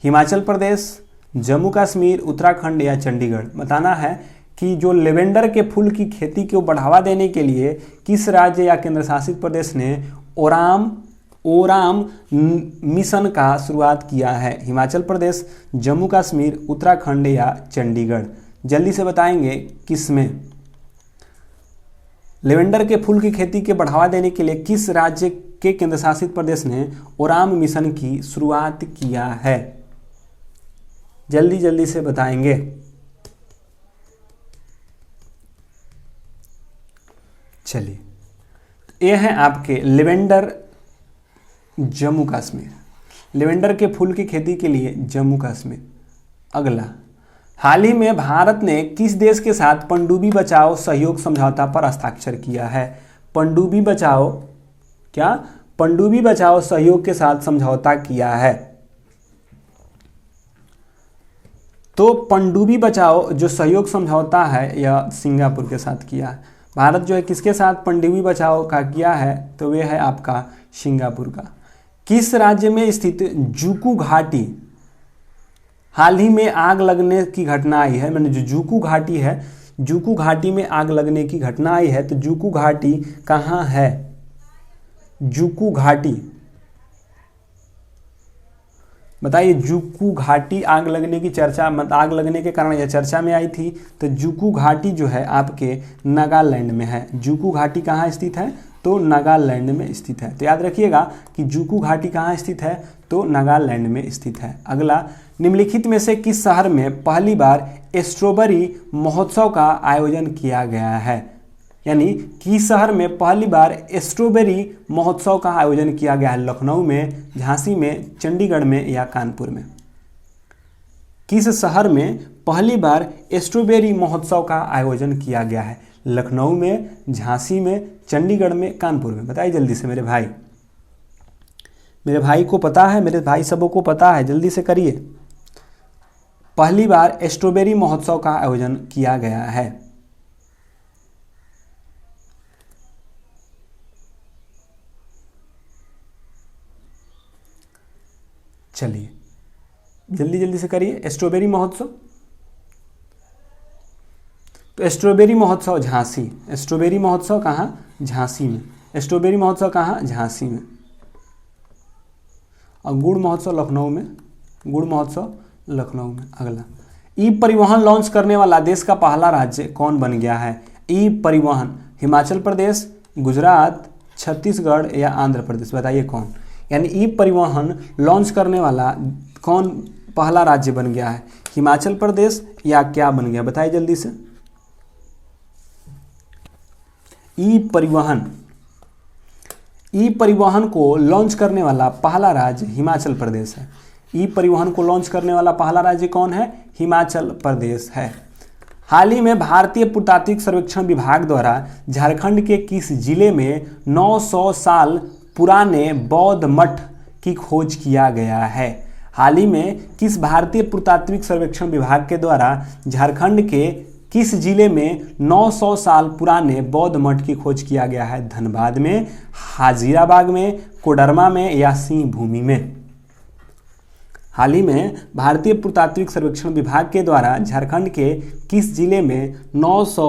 हिमाचल प्रदेश, जम्मू कश्मीर, उत्तराखंड या चंडीगढ़? बताना है कि जो लेवेंडर के फूल की खेती को बढ़ावा देने के लिए किस राज्य या केंद्र शासित प्रदेश ने ओराम ओराम मिशन का शुरुआत किया है? हिमाचल प्रदेश, जम्मू कश्मीर, उत्तराखंड या चंडीगढ़? जल्दी से बताएंगे किसमें। लेवेंडर के फूल की खेती के बढ़ावा देने के लिए किस राज्य के केंद्रशासित प्रदेश ने ओराम मिशन की शुरुआत किया है? जल्दी जल्दी से बताएंगे। चलिए, ये है आपके लेवेंडर, जम्मू कश्मीर। लेवेंडर के फूल की खेती के लिए जम्मू कश्मीर। अगला, हाल ही में भारत ने किस देश के साथ पनडुब्बी बचाओ सहयोग समझौता पर हस्ताक्षर किया है? पनडुब्बी बचाओ, क्या पनडुब्बी बचाओ सहयोग के साथ समझौता किया है? तो पनडुब्बी बचाओ जो सहयोग समझौता है यह सिंगापुर के साथ किया है। भारत जो है किसके साथ पनडुब्बी बचाओ का किया है? तो वे है आपका सिंगापुर का। किस राज्य में स्थित जुकू घाटी हाल ही में आग लगने की घटना आई है? मैंने जो जुकू घाटी है, जुकू घाटी में आग लगने की घटना आई है, तो जुकू घाटी कहाँ है? जुकू घाटी बताइए। जुकू घाटी आग लगने की चर्चा, आग लगने के कारण यह चर्चा में आई थी। तो जुकू घाटी जो है आपके नागालैंड में है। जुकू घाटी कहाँ स्थित है? तो नागालैंड में स्थित है। तो याद रखिएगा कि जुकू घाटी कहाँ स्थित है? तो नागालैंड में स्थित है। अगला, निम्नलिखित में से किस शहर में पहली बार स्ट्रॉबेरी महोत्सव का आयोजन किया गया है? यानी किस शहर में पहली बार स्ट्रॉबेरी महोत्सव का आयोजन किया गया है? लखनऊ में, झांसी में, चंडीगढ़ में या कानपुर में? किस शहर में पहली बार स्ट्रॉबेरी महोत्सव का आयोजन किया गया है? लखनऊ में, झांसी में, चंडीगढ़ में, कानपुर में? बताइए जल्दी से मेरे भाई। मेरे भाई को पता है, मेरे भाई सबों को पता है, जल्दी से करिए। पहली बार स्ट्रॉबेरी महोत्सव का आयोजन किया गया है। चलिए जल्दी जल्दी से करिए। स्ट्रॉबेरी महोत्सव, तो स्ट्रॉबेरी महोत्सव झांसी। स्ट्रॉबेरी महोत्सव कहाँ? झांसी में। स्ट्रॉबेरी महोत्सव कहाँ? झांसी में। और गुड़ महोत्सव लखनऊ में। गुड़ महोत्सव लखनऊ में। अगला, ई परिवहन लॉन्च करने वाला देश का पहला राज्य कौन बन गया है? ई परिवहन हिमाचल प्रदेश, गुजरात, छत्तीसगढ़ या आंध्र प्रदेश? बताइए कौन। यानी ई परिवहन लॉन्च करने वाला कौन पहला राज्य बन गया है? हिमाचल प्रदेश या क्या बन गया? बताइए जल्दी से। ई परिवहन को लॉन्च करने वाला पहला राज्य हिमाचल प्रदेश है। ई परिवहन को लॉन्च करने वाला पहला राज्य कौन है? हिमाचल प्रदेश है। हाल ही में भारतीय पुरातात्विक सर्वेक्षण विभाग द्वारा झारखंड के किस जिले में 900 साल पुराने बौद्ध मठ की खोज किया गया है? हाल ही में किस भारतीय पुरातात्विक सर्वेक्षण विभाग के द्वारा झारखंड के किस जिले में 900 साल पुराने बौद्ध मठ की खोज किया गया है? धनबाद में, हाजीराबाग में, कोडरमा में या सिंह भूमि में? हाल ही में भारतीय पुरातात्विक सर्वेक्षण विभाग के द्वारा झारखंड के किस जिले में 900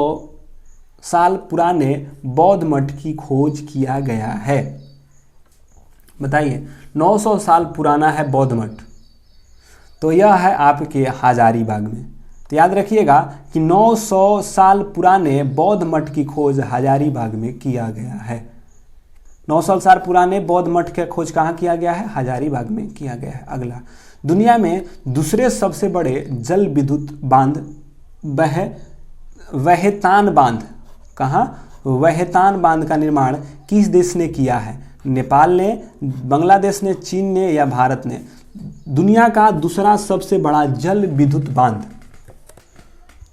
साल पुराने बौद्ध मठ की खोज किया गया है? बताइए। 900 साल पुराना है बौद्ध मठ, तो यह है आपके हजारीबाग में। तो याद रखिएगा कि 900 साल पुराने बौद्ध मठ की खोज हजारीबाग में किया गया है। 900 साल पुराने बौद्ध मठ की खोज कहाँ किया गया है? हजारीबाग में किया गया है। अगला, दुनिया में दूसरे सबसे बड़े जल विद्युत बांध वहेतान बांध, कहाँ? वहेतान बांध का निर्माण किस देश ने किया है? नेपाल ने, बांग्लादेश ने, चीन ने या भारत ने? दुनिया का दूसरा सबसे बड़ा जल विद्युत बांध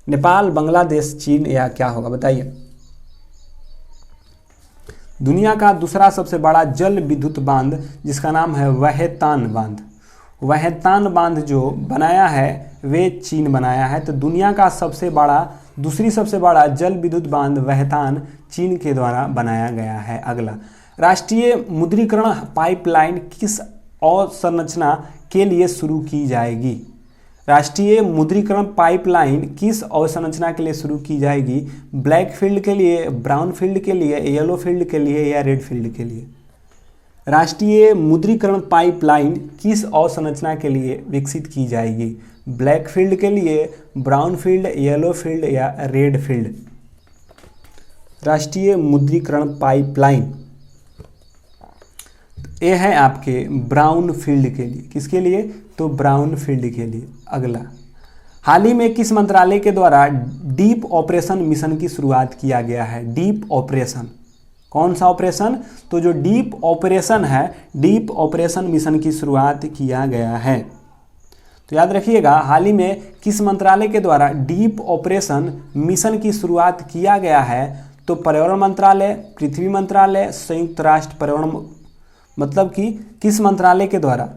नेपाल, बांग्लादेश, चीन या क्या होगा? बताइए। दुनिया का दूसरा सबसे बड़ा जल विद्युत बांध जिसका नाम है वहेतान बांध। वहेतान बांध जो बनाया है वे चीन बनाया है। तो दुनिया का दूसरी सबसे बड़ा जल विद्युत बांध वहेतान चीन के द्वारा बनाया गया है। अगला, राष्ट्रीय मुद्रीकरण पाइपलाइन किस अवसंरचना के लिए शुरू की जाएगी? राष्ट्रीय मुद्रीकरण पाइपलाइन किस अवसंरचना के लिए शुरू की जाएगी? ब्लैक फील्ड के लिए, ब्राउन फील्ड के लिए, येलो फील्ड के लिए या रेड फील्ड के लिए? राष्ट्रीय मुद्रीकरण पाइपलाइन किस अवसंरचना के लिए विकसित की जाएगी? ब्लैक फील्ड के लिए, ब्राउन फील्ड, येलो फील्ड या रेड फील्ड? राष्ट्रीय मुद्रीकरण पाइपलाइन ये है आपके ब्राउन फील्ड के लिए। किसके लिए? तो ब्राउन फील्ड के लिए। अगला, हाल ही में किस मंत्रालय के द्वारा डीप ऑपरेशन मिशन की शुरुआत किया गया है? डीप ऑपरेशन, कौन सा ऑपरेशन? तो जो डीप ऑपरेशन है, डीप ऑपरेशन मिशन की शुरुआत किया गया है। तो याद रखिएगा, हाल ही में किस मंत्रालय के द्वारा डीप ऑपरेशन मिशन की शुरुआत किया गया है? तो पर्यावरण मंत्रालय, पृथ्वी मंत्रालय, संयुक्त राष्ट्र पर्यावरण, मतलब कि किस मंत्रालय के द्वारा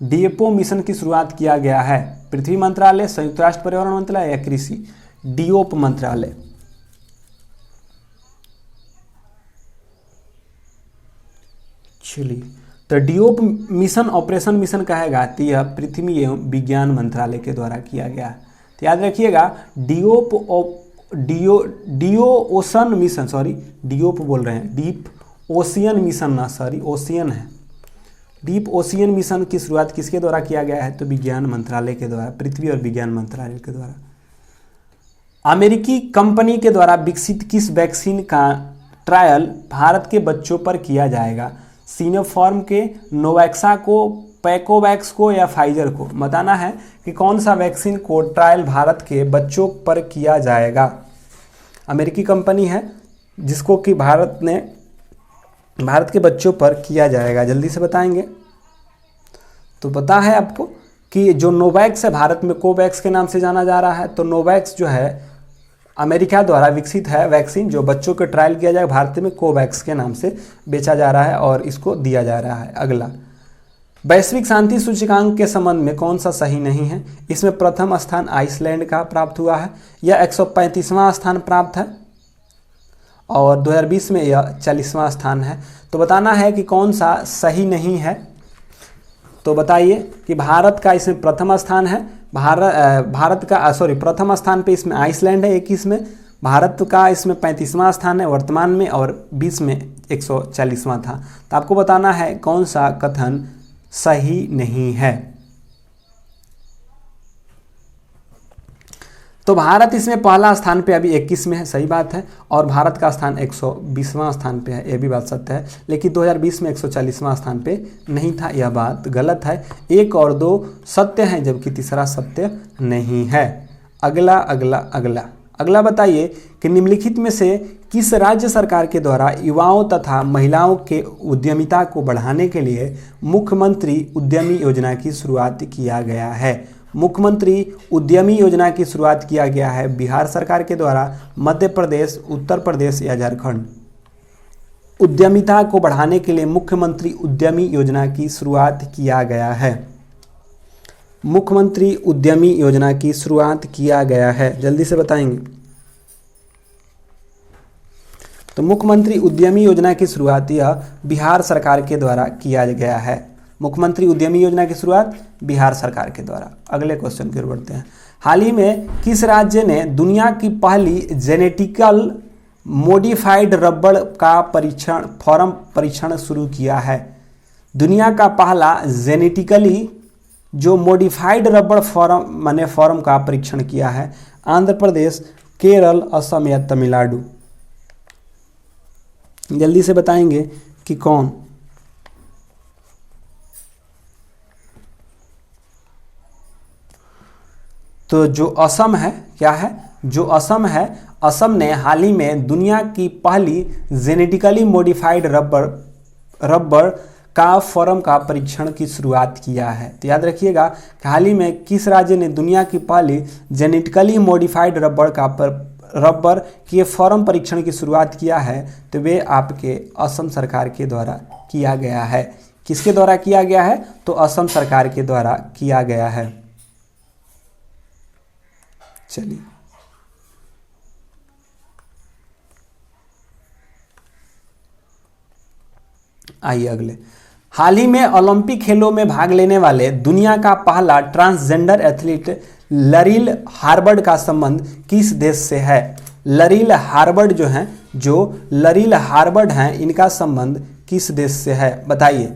डीएपओ मिशन की शुरुआत किया गया है? पृथ्वी मंत्रालय, संयुक्त राष्ट्र पर्यावरण मंत्रालय या कृषि? डीओप मंत्रालय। चलिए, तो डीओप मिशन ऑपरेशन मिशन कहेगा तो यह पृथ्वी एवं विज्ञान मंत्रालय के द्वारा किया गया है। तो याद रखिएगा, डीओ ओशन मिशन, सॉरी डीओप बोल रहे हैं, डीप ओशियन मिशन ना, सॉरी ओशियन है। डीप ओशियन मिशन की शुरुआत किसके द्वारा किया गया है? तो विज्ञान मंत्रालय के द्वारा, पृथ्वी और विज्ञान मंत्रालय के द्वारा। अमेरिकी कंपनी के द्वारा विकसित किस वैक्सीन का ट्रायल भारत के बच्चों पर किया जाएगा? सिनोफार्म के, नोवैक्सा को, पैकोवैक्स को या फाइजर को? बताना है कि कौन सा वैक्सीन को ट्रायल भारत के बच्चों पर किया जाएगा। अमेरिकी कंपनी है जिसको कि भारत के बच्चों पर किया जाएगा। जल्दी से बताएंगे। तो पता है आपको कि जो नोवैक्स है भारत में कोवैक्स के नाम से जाना जा रहा है। तो नोवैक्स जो है अमेरिका द्वारा विकसित है वैक्सीन, जो बच्चों के ट्रायल किया जाएगा, भारत में कोवैक्स के नाम से बेचा जा रहा है और इसको दिया जा रहा है। अगला, वैश्विक शांति सूचकांक के संबंध में कौन सा सही नहीं है? इसमें प्रथम स्थान आइसलैंड का प्राप्त हुआ है, यह 135वां स्थान प्राप्त है और 2020 में यह 40वां स्थान है। तो बताना है कि कौन सा सही नहीं है। तो बताइए कि भारत का इसमें प्रथम स्थान है, प्रथम स्थान पे इसमें आइसलैंड है 21 में, भारत का इसमें 35वां स्थान है वर्तमान में और 20 में 140वां था। तो आपको बताना है कौन सा कथन सही नहीं है। तो भारत इसमें पहला स्थान पे अभी 21 में है, सही बात है, और भारत का स्थान 120वां स्थान पे है, ये भी बात सत्य है। लेकिन 2020 में 140वां स्थान पे नहीं था, यह बात गलत है। 1 और 2 सत्य हैं जबकि तीसरा सत्य नहीं है। अगला बताइए कि निम्नलिखित में से किस राज्य सरकार के द्वारा युवाओं तथा महिलाओं के उद्यमिता को बढ़ाने के लिए मुख्यमंत्री उद्यमी योजना की शुरुआत किया गया है? मुख्यमंत्री उद्यमी योजना की शुरुआत किया गया है बिहार सरकार के द्वारा, मध्य प्रदेश, उत्तर प्रदेश या झारखंड? उद्यमिता को बढ़ाने के लिए मुख्यमंत्री उद्यमी योजना की शुरुआत किया गया है। मुख्यमंत्री उद्यमी योजना की शुरुआत किया गया है, जल्दी से बताएंगे। तो मुख्यमंत्री उद्यमी योजना की शुरुआत यह बिहार सरकार के द्वारा किया गया है। मुख्यमंत्री उद्यमी योजना की शुरुआत बिहार सरकार के द्वारा। अगले क्वेश्चन की ओर बढ़ते हैं। हाल ही में किस राज्य ने दुनिया की पहली जेनेटिकल मॉडिफाइड रबड़ का परीक्षण शुरू किया है? दुनिया का पहला जेनेटिकली जो मॉडिफाइड रबड़ फॉर्म का परीक्षण किया है? आंध्र प्रदेश, केरल, असम या तमिलनाडु? जल्दी से बताएंगे कि कौन? तो जो असम है, क्या है? जो असम है, असम ने हाल ही में दुनिया की पहली जेनेटिकली मॉडिफाइड रबड़ का फॉर्म का परीक्षण की शुरुआत किया है। तो याद रखिएगा कि हाल ही में किस राज्य ने दुनिया की पहली जेनेटिकली मॉडिफाइड रबड़ के फॉर्म परीक्षण की शुरुआत किया है? तो वे आपके असम सरकार के द्वारा किया गया है। किसके द्वारा किया गया है? तो असम सरकार के द्वारा किया गया है। चलिए, आइए अगले। हाल ही में ओलंपिक खेलों में भाग लेने वाले दुनिया का पहला ट्रांसजेंडर एथलीट लरील हार्बर्ड का संबंध किस देश से है? लरील हार्बर्ड जो लरील हार्बर्ड हैं, इनका संबंध किस देश से है? बताइए।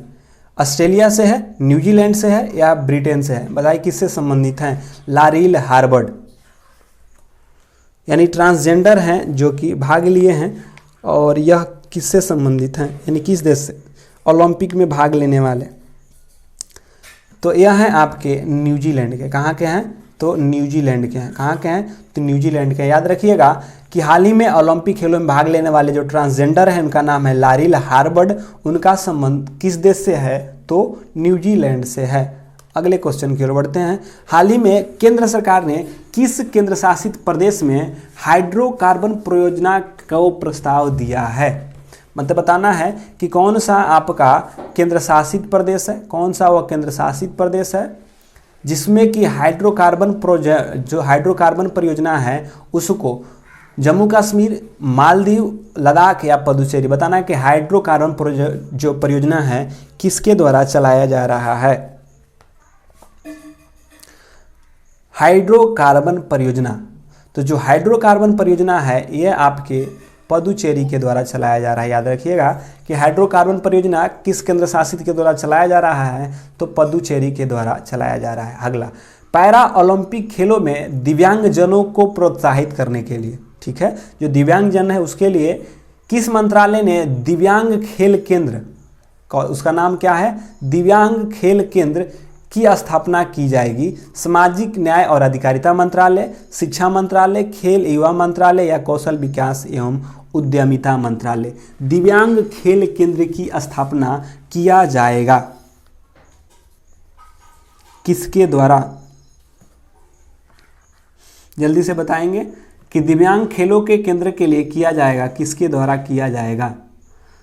ऑस्ट्रेलिया से है, न्यूजीलैंड से है या ब्रिटेन से है? बताइए किससे संबंधित हैं? लारील हार्बर्ड, यानी ट्रांसजेंडर हैं जो कि भाग लिए हैं, और यह किससे संबंधित हैं, यानी किस देश से? ओलंपिक में भाग लेने वाले। तो यह हैं आपके न्यूजीलैंड के। कहाँ के हैं? तो न्यूजीलैंड के हैं। कहाँ के हैं? तो न्यूजीलैंड के। याद रखिएगा कि हाल ही में ओलंपिक खेलों में भाग लेने वाले जो ट्रांसजेंडर हैं उनका नाम है लारील हार्बर्ड। उनका संबंध किस देश से है? तो न्यूजीलैंड से है। अगले क्वेश्चन की ओर बढ़ते हैं। हाल ही में केंद्र सरकार ने किस केंद्र शासित प्रदेश में हाइड्रोकार्बन परियोजना को प्रस्ताव दिया है? मतलब बताना है कि कौन सा आपका केंद्र शासित प्रदेश है, कौन सा वह केंद्र शासित प्रदेश है जिसमें कि हाइड्रोकार्बन जो हाइड्रोकार्बन परियोजना है उसको जम्मू कश्मीर, मालदीव, लद्दाख या पुदुचेरी। बताना है कि हाइड्रोकार्बन जो परियोजना है किसके द्वारा चलाया जा रहा है? हाइड्रोकार्बन परियोजना, तो जो हाइड्रोकार्बन परियोजना है ये आपके पुदुचेरी के द्वारा चलाया जा रहा है। याद रखिएगा कि हाइड्रोकार्बन परियोजना किस केंद्र शासित के द्वारा चलाया जा रहा है? तो पुदुचेरी के द्वारा चलाया जा रहा है। अगला, पैरा ओलंपिक खेलों में दिव्यांगजनों को प्रोत्साहित करने के लिए, ठीक है, जो दिव्यांगजन है उसके लिए किस मंत्रालय ने दिव्यांग खेल केंद्र, उसका नाम क्या है? दिव्यांग खेल केंद्र की स्थापना की जाएगी? सामाजिक न्याय और अधिकारिता मंत्रालय, शिक्षा मंत्रालय, खेल युवा मंत्रालय या कौशल विकास एवं उद्यमिता मंत्रालय। दिव्यांग खेल केंद्र की स्थापना किया जाएगा किसके द्वारा? जल्दी से बताएंगे कि दिव्यांग खेलों के केंद्र के लिए किया जाएगा, किसके द्वारा किया जाएगा?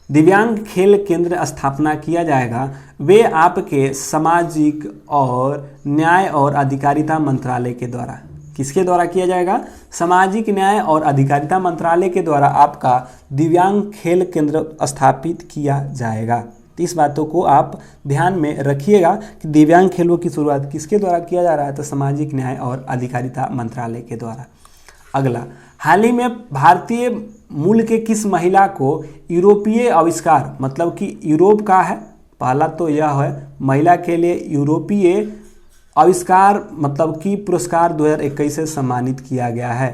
दिव्यांग खेल केंद्र स्थापना किया जाएगा वे आपके सामाजिक और न्याय और अधिकारिता मंत्रालय के द्वारा। किसके द्वारा किया जाएगा? सामाजिक न्याय और अधिकारिता मंत्रालय के द्वारा आपका दिव्यांग खेल केंद्र स्थापित किया जाएगा। तो इस बातों को आप ध्यान में रखिएगा कि दिव्यांग खेलों की शुरुआत किसके द्वारा किया जा रहा है? तो सामाजिक न्याय और अधिकारिता मंत्रालय के द्वारा। अगला, हाल ही में भारतीय मूल के किस महिला को यूरोपीय आविष्कार, मतलब कि यूरोप का है, पहला तो यह है महिला के लिए यूरोपीय आविष्कार मतलब कि पुरस्कार 2021 से सम्मानित किया गया है।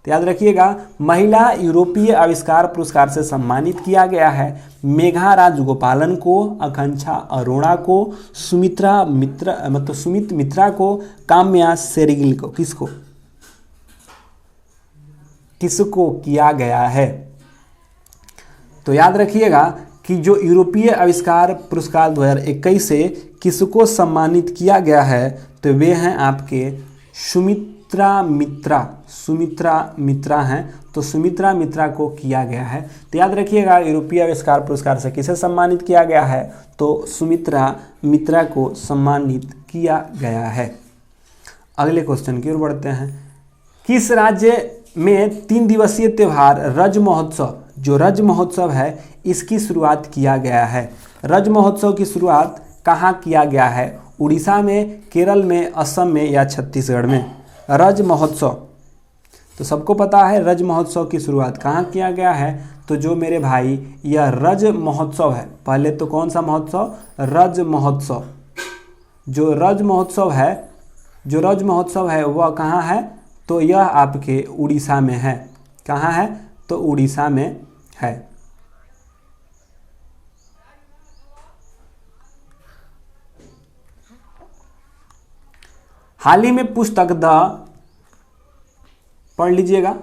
तो याद रखिएगा महिला यूरोपीय आविष्कार पुरस्कार से सम्मानित किया गया है मेघा राजगोपालन को, आकांक्षा अरोड़ा को, सुमित मित्रा को, काम्या सेरिगिल को। किसको किया गया है? तो याद रखिएगा कि जो यूरोपीय आविष्कार पुरस्कार 2021 से किसको सम्मानित किया गया है? तो वे हैं आपके सुमित्रा मित्रा हैं। तो सुमित्रा मित्रा को किया गया है। तो याद रखिएगा यूरोपीय आविष्कार पुरस्कार से किसे सम्मानित किया गया है? तो सुमित्रा मित्रा को सम्मानित किया गया है। अगले क्वेश्चन की ओर बढ़ते हैं। किस राज्य में 3 दिवसीय त्यौहार रज महोत्सव, जो रज महोत्सव है इसकी शुरुआत किया गया है? रज महोत्सव की शुरुआत कहाँ किया गया है? उड़ीसा में, केरल में, असम में या छत्तीसगढ़ में? रज महोत्सव, तो सबको पता है रज महोत्सव की शुरुआत कहाँ किया गया है? तो जो मेरे भाई यह रज महोत्सव है, पहले तो कौन सा महोत्सव? रज महोत्सव। जो रज महोत्सव है वह कहाँ है? तो यह आपके उड़ीसा में है। कहाँ है? तो उड़ीसा में है। हाल ही में पुस्तक पढ़ लीजिएगा,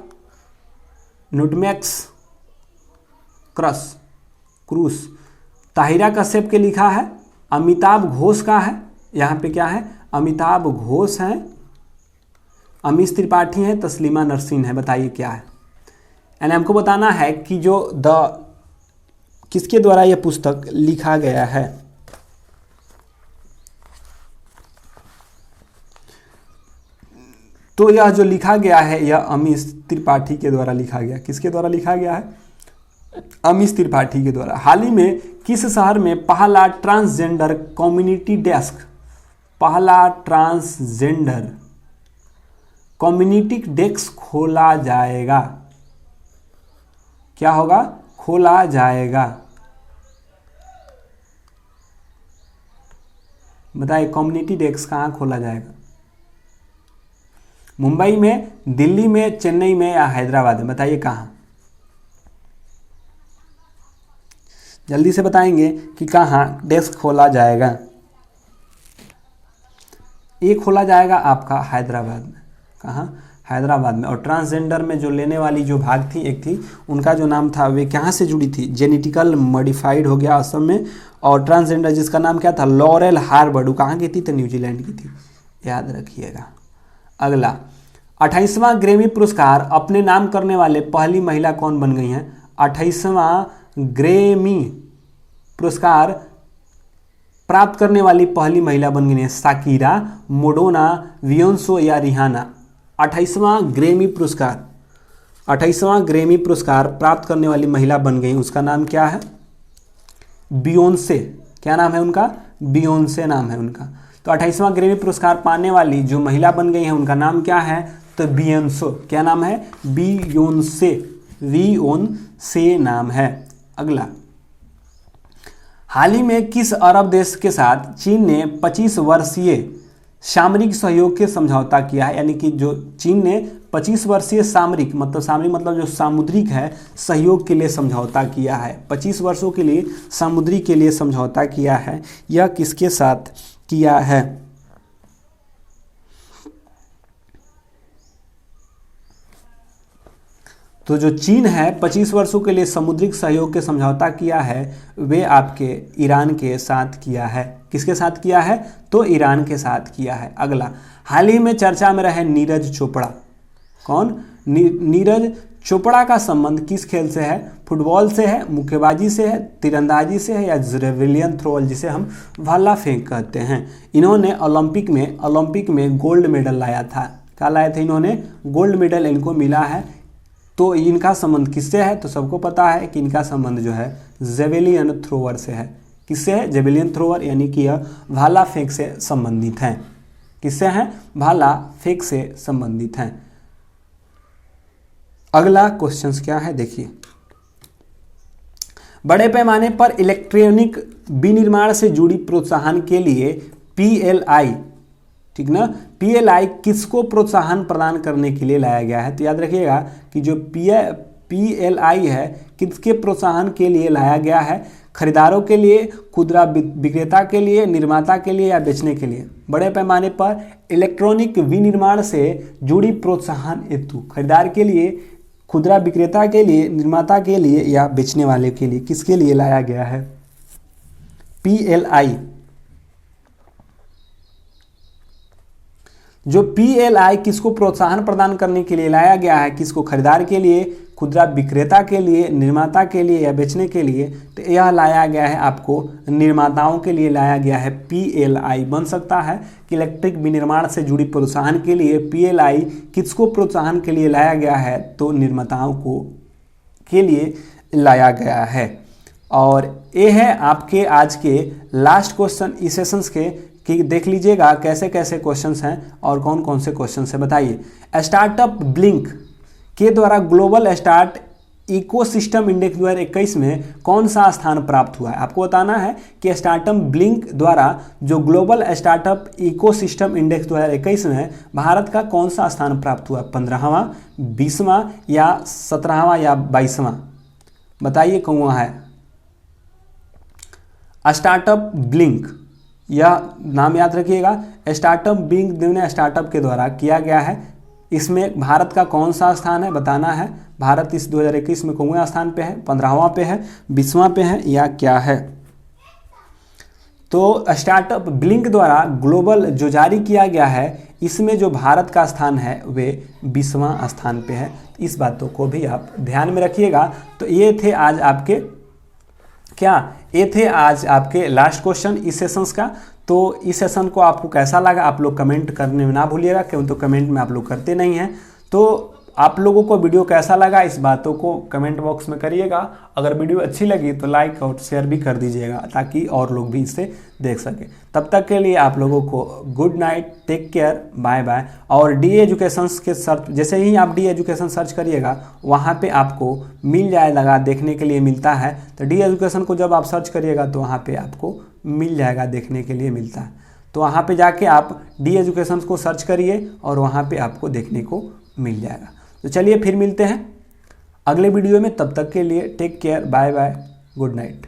नुटमैक्स क्रूस ताहिरा कश्यप के लिखा है, अमिताभ घोष का है। यहाँ पे क्या है? अमिताभ घोष हैं, अमीश त्रिपाठी हैं, तस्लीमा नरसीन है। बताइए क्या है? यानी हमको बताना है कि जो किसके द्वारा यह पुस्तक लिखा गया है। तो यह जो लिखा गया है यह अमीश त्रिपाठी के द्वारा लिखा गया। किसके द्वारा लिखा गया है? अमीश त्रिपाठी के द्वारा। हाल ही में किस शहर में पहला ट्रांसजेंडर कम्युनिटी डेस्क खोला जाएगा? क्या होगा? खोला जाएगा। बताइए कम्युनिटी डेस्क कहाँ खोला जाएगा? मुंबई में, दिल्ली में, चेन्नई में या हैदराबाद में? बताइए कहाँ? जल्दी से बताएंगे कि कहाँ डेस्क खोला जाएगा। ये खोला जाएगा आपका हैदराबाद में। कहाँ? हैदराबाद में। और ट्रांसजेंडर में जो लेने वाली जो भाग थी, एक थी, उनका जो नाम था वे कहाँ से जुड़ी थी? जेनेटिकल मॉडिफाइड हो गया असम में। और ट्रांसजेंडर जिसका नाम क्या था? Laurel harboured. कहाँ की थी? तो न्यूजीलैंड की थी, याद रखिएगा। अगला, 28वां ग्रैमी पुरस्कार अपने नाम करने वाले पहली महिला कौन बन गई हैं? 28वां ग्रैमी पुरस्कार प्राप्त करने वाली पहली महिला बन गई है शाकिरा, मोडोना, बियोंसे या रिहाना? 28वां ग्रैमी पुरस्कार, 28वां ग्रैमी पुरस्कार प्राप्त करने वाली महिला बन गई, उसका नाम क्या है? बियोंसे। क्या नाम है उनका? बियोंसे नाम है उनका। तो 28वां ग्रैमी पुरस्कार पाने वाली जो महिला बन गई है उनका नाम क्या है? तो बियोंसे। क्या नाम है? बियोंसे, बियोंसे नाम है। अगला, हाल ही में किस अरब देश के साथ चीन ने 25 वर्षीय सामरिक सहयोग के समझौता किया है? यानी कि जो चीन ने 25 वर्षीय सामरिक मतलब जो सामुद्रिक है सहयोग के लिए समझौता किया है, 25 वर्षों के लिए समुद्री के लिए समझौता किया है, यह किसके साथ किया है? तो जो चीन है 25 वर्षों के लिए समुद्रिक सहयोग के समझौता किया है वे आपके ईरान के साथ किया है। किसके साथ किया है? तो ईरान के साथ किया है। अगला, हाल ही में चर्चा में रहे नीरज चोपड़ा। कौन? नीरज चोपड़ा का संबंध किस खेल से है? फुटबॉल से है, मुक्केबाजी से है, तीरंदाजी से है या जेवेलियन थ्रोअल जिसे हम भाला फेंक कहते हैं? इन्होंने ओलंपिक में गोल्ड मेडल लाया था। क्या लाए थे इन्होंने? गोल्ड मेडल इनको मिला है। तो इनका संबंध किससे है? तो सबको पता है कि इनका संबंध जो है जेवेलियन थ्रोअर से है। किससे है? जेवेलियन थ्रोअर, यानी कि यह भाला फेंक से संबंधित हैं। किससे हैं? भाला फेंक से संबंधित हैं। अगला क्वेश्चन क्या है देखिए, बड़े पैमाने पर इलेक्ट्रॉनिक विनिर्माण से जुड़ी प्रोत्साहन के लिए PLI, ठीक ना, PLI किसको प्रोत्साहन प्रदान करने के लिए लाया गया है? तो याद रखिएगा कि जो PLI है किसके प्रोत्साहन के लिए लाया गया है? खरीदारों के लिए, खुदरा विक्रेता के लिए, निर्माता के लिए या बेचने के लिए? बड़े पैमाने पर इलेक्ट्रॉनिक विनिर्माण से जुड़ी प्रोत्साहन हेतु खरीदार के लिए, खुदरा विक्रेता के लिए, निर्माता के लिए या बेचने वाले के लिए, किसके लिए लाया गया है PLI? जो PLI किसको प्रोत्साहन प्रदान करने के लिए लाया गया है? किसको? खरीदार के लिए, खुदरा विक्रेता के लिए, निर्माता के लिए या बेचने के लिए? तो यह लाया गया है आपको निर्माताओं के लिए लाया गया है PLI। बन सकता है कि इलेक्ट्रिक विनिर्माण से जुड़ी प्रोत्साहन के लिए PLI किसको प्रोत्साहन के लिए लाया गया है? तो निर्माताओं को के लिए लाया गया है। और ये है आपके आज के लास्ट क्वेश्चन इस सेशंस के, कि देख लीजिएगा कैसे कैसे क्वेश्चंस हैं और कौन कौन से क्वेश्चंस हैं। बताइए, स्टार्टअप ब्लिंक के द्वारा ग्लोबल स्टार्ट इकोसिस्टम इंडेक्स 2021 में कौन सा स्थान प्राप्त हुआ है? आपको बताना है कि स्टार्टअप ब्लिंक द्वारा जो ग्लोबल स्टार्टअप इकोसिस्टम इंडेक्स 2021 में भारत का कौन सा स्थान प्राप्त हुआ? 15वां, 20वां या 17वां या 22वां? बताइए कौन है? स्टार्टअप ब्लिंक, यह नाम याद रखिएगा। स्टार्टअप ब्लिंक ने स्टार्टअप के द्वारा किया गया है। इसमें भारत का कौन सा स्थान है बताना है। भारत इस 2021 में कौन स्थान पे है? 15वां पे है, 20वां पे है या क्या है? तो स्टार्टअप ब्लिंक द्वारा ग्लोबल जो जारी किया गया है इसमें जो भारत का स्थान है वे 20वां स्थान पे है। इस बातों को भी आप ध्यान में रखिएगा। तो ये थे आज आपके ये थे आज आपके लास्ट क्वेश्चन इस सेशंस का। तो इस सेशन को आपको कैसा लगा आप लोग कमेंट करने में ना भूलिएगा, क्यों तो कमेंट में आप लोग करते नहीं हैं। तो आप लोगों को वीडियो कैसा लगा इस बातों को कमेंट बॉक्स में करिएगा। अगर वीडियो अच्छी लगी तो लाइक और शेयर भी कर दीजिएगा ताकि और लोग भी इसे देख सकें। तब तक के लिए आप लोगों को good night, take care, bye bye. और डी एजुकेशन के सर्च, जैसे ही आप डी एजुकेशन सर्च करिएगा वहाँ पे आपको मिल जाएगा, देखने के लिए मिलता है। तो डी एजुकेशन को जब आप सर्च करिएगा तो वहाँ पे आपको मिल जाएगा, देखने के लिए मिलता है। तो तो वहाँ पे जाके आप डी एजुकेशन को सर्च करिए और वहाँ पे आपको देखने को मिल जाएगा। तो चलिए फिर मिलते हैं अगले वीडियो में, तब तक के लिए take care, bye bye, good night.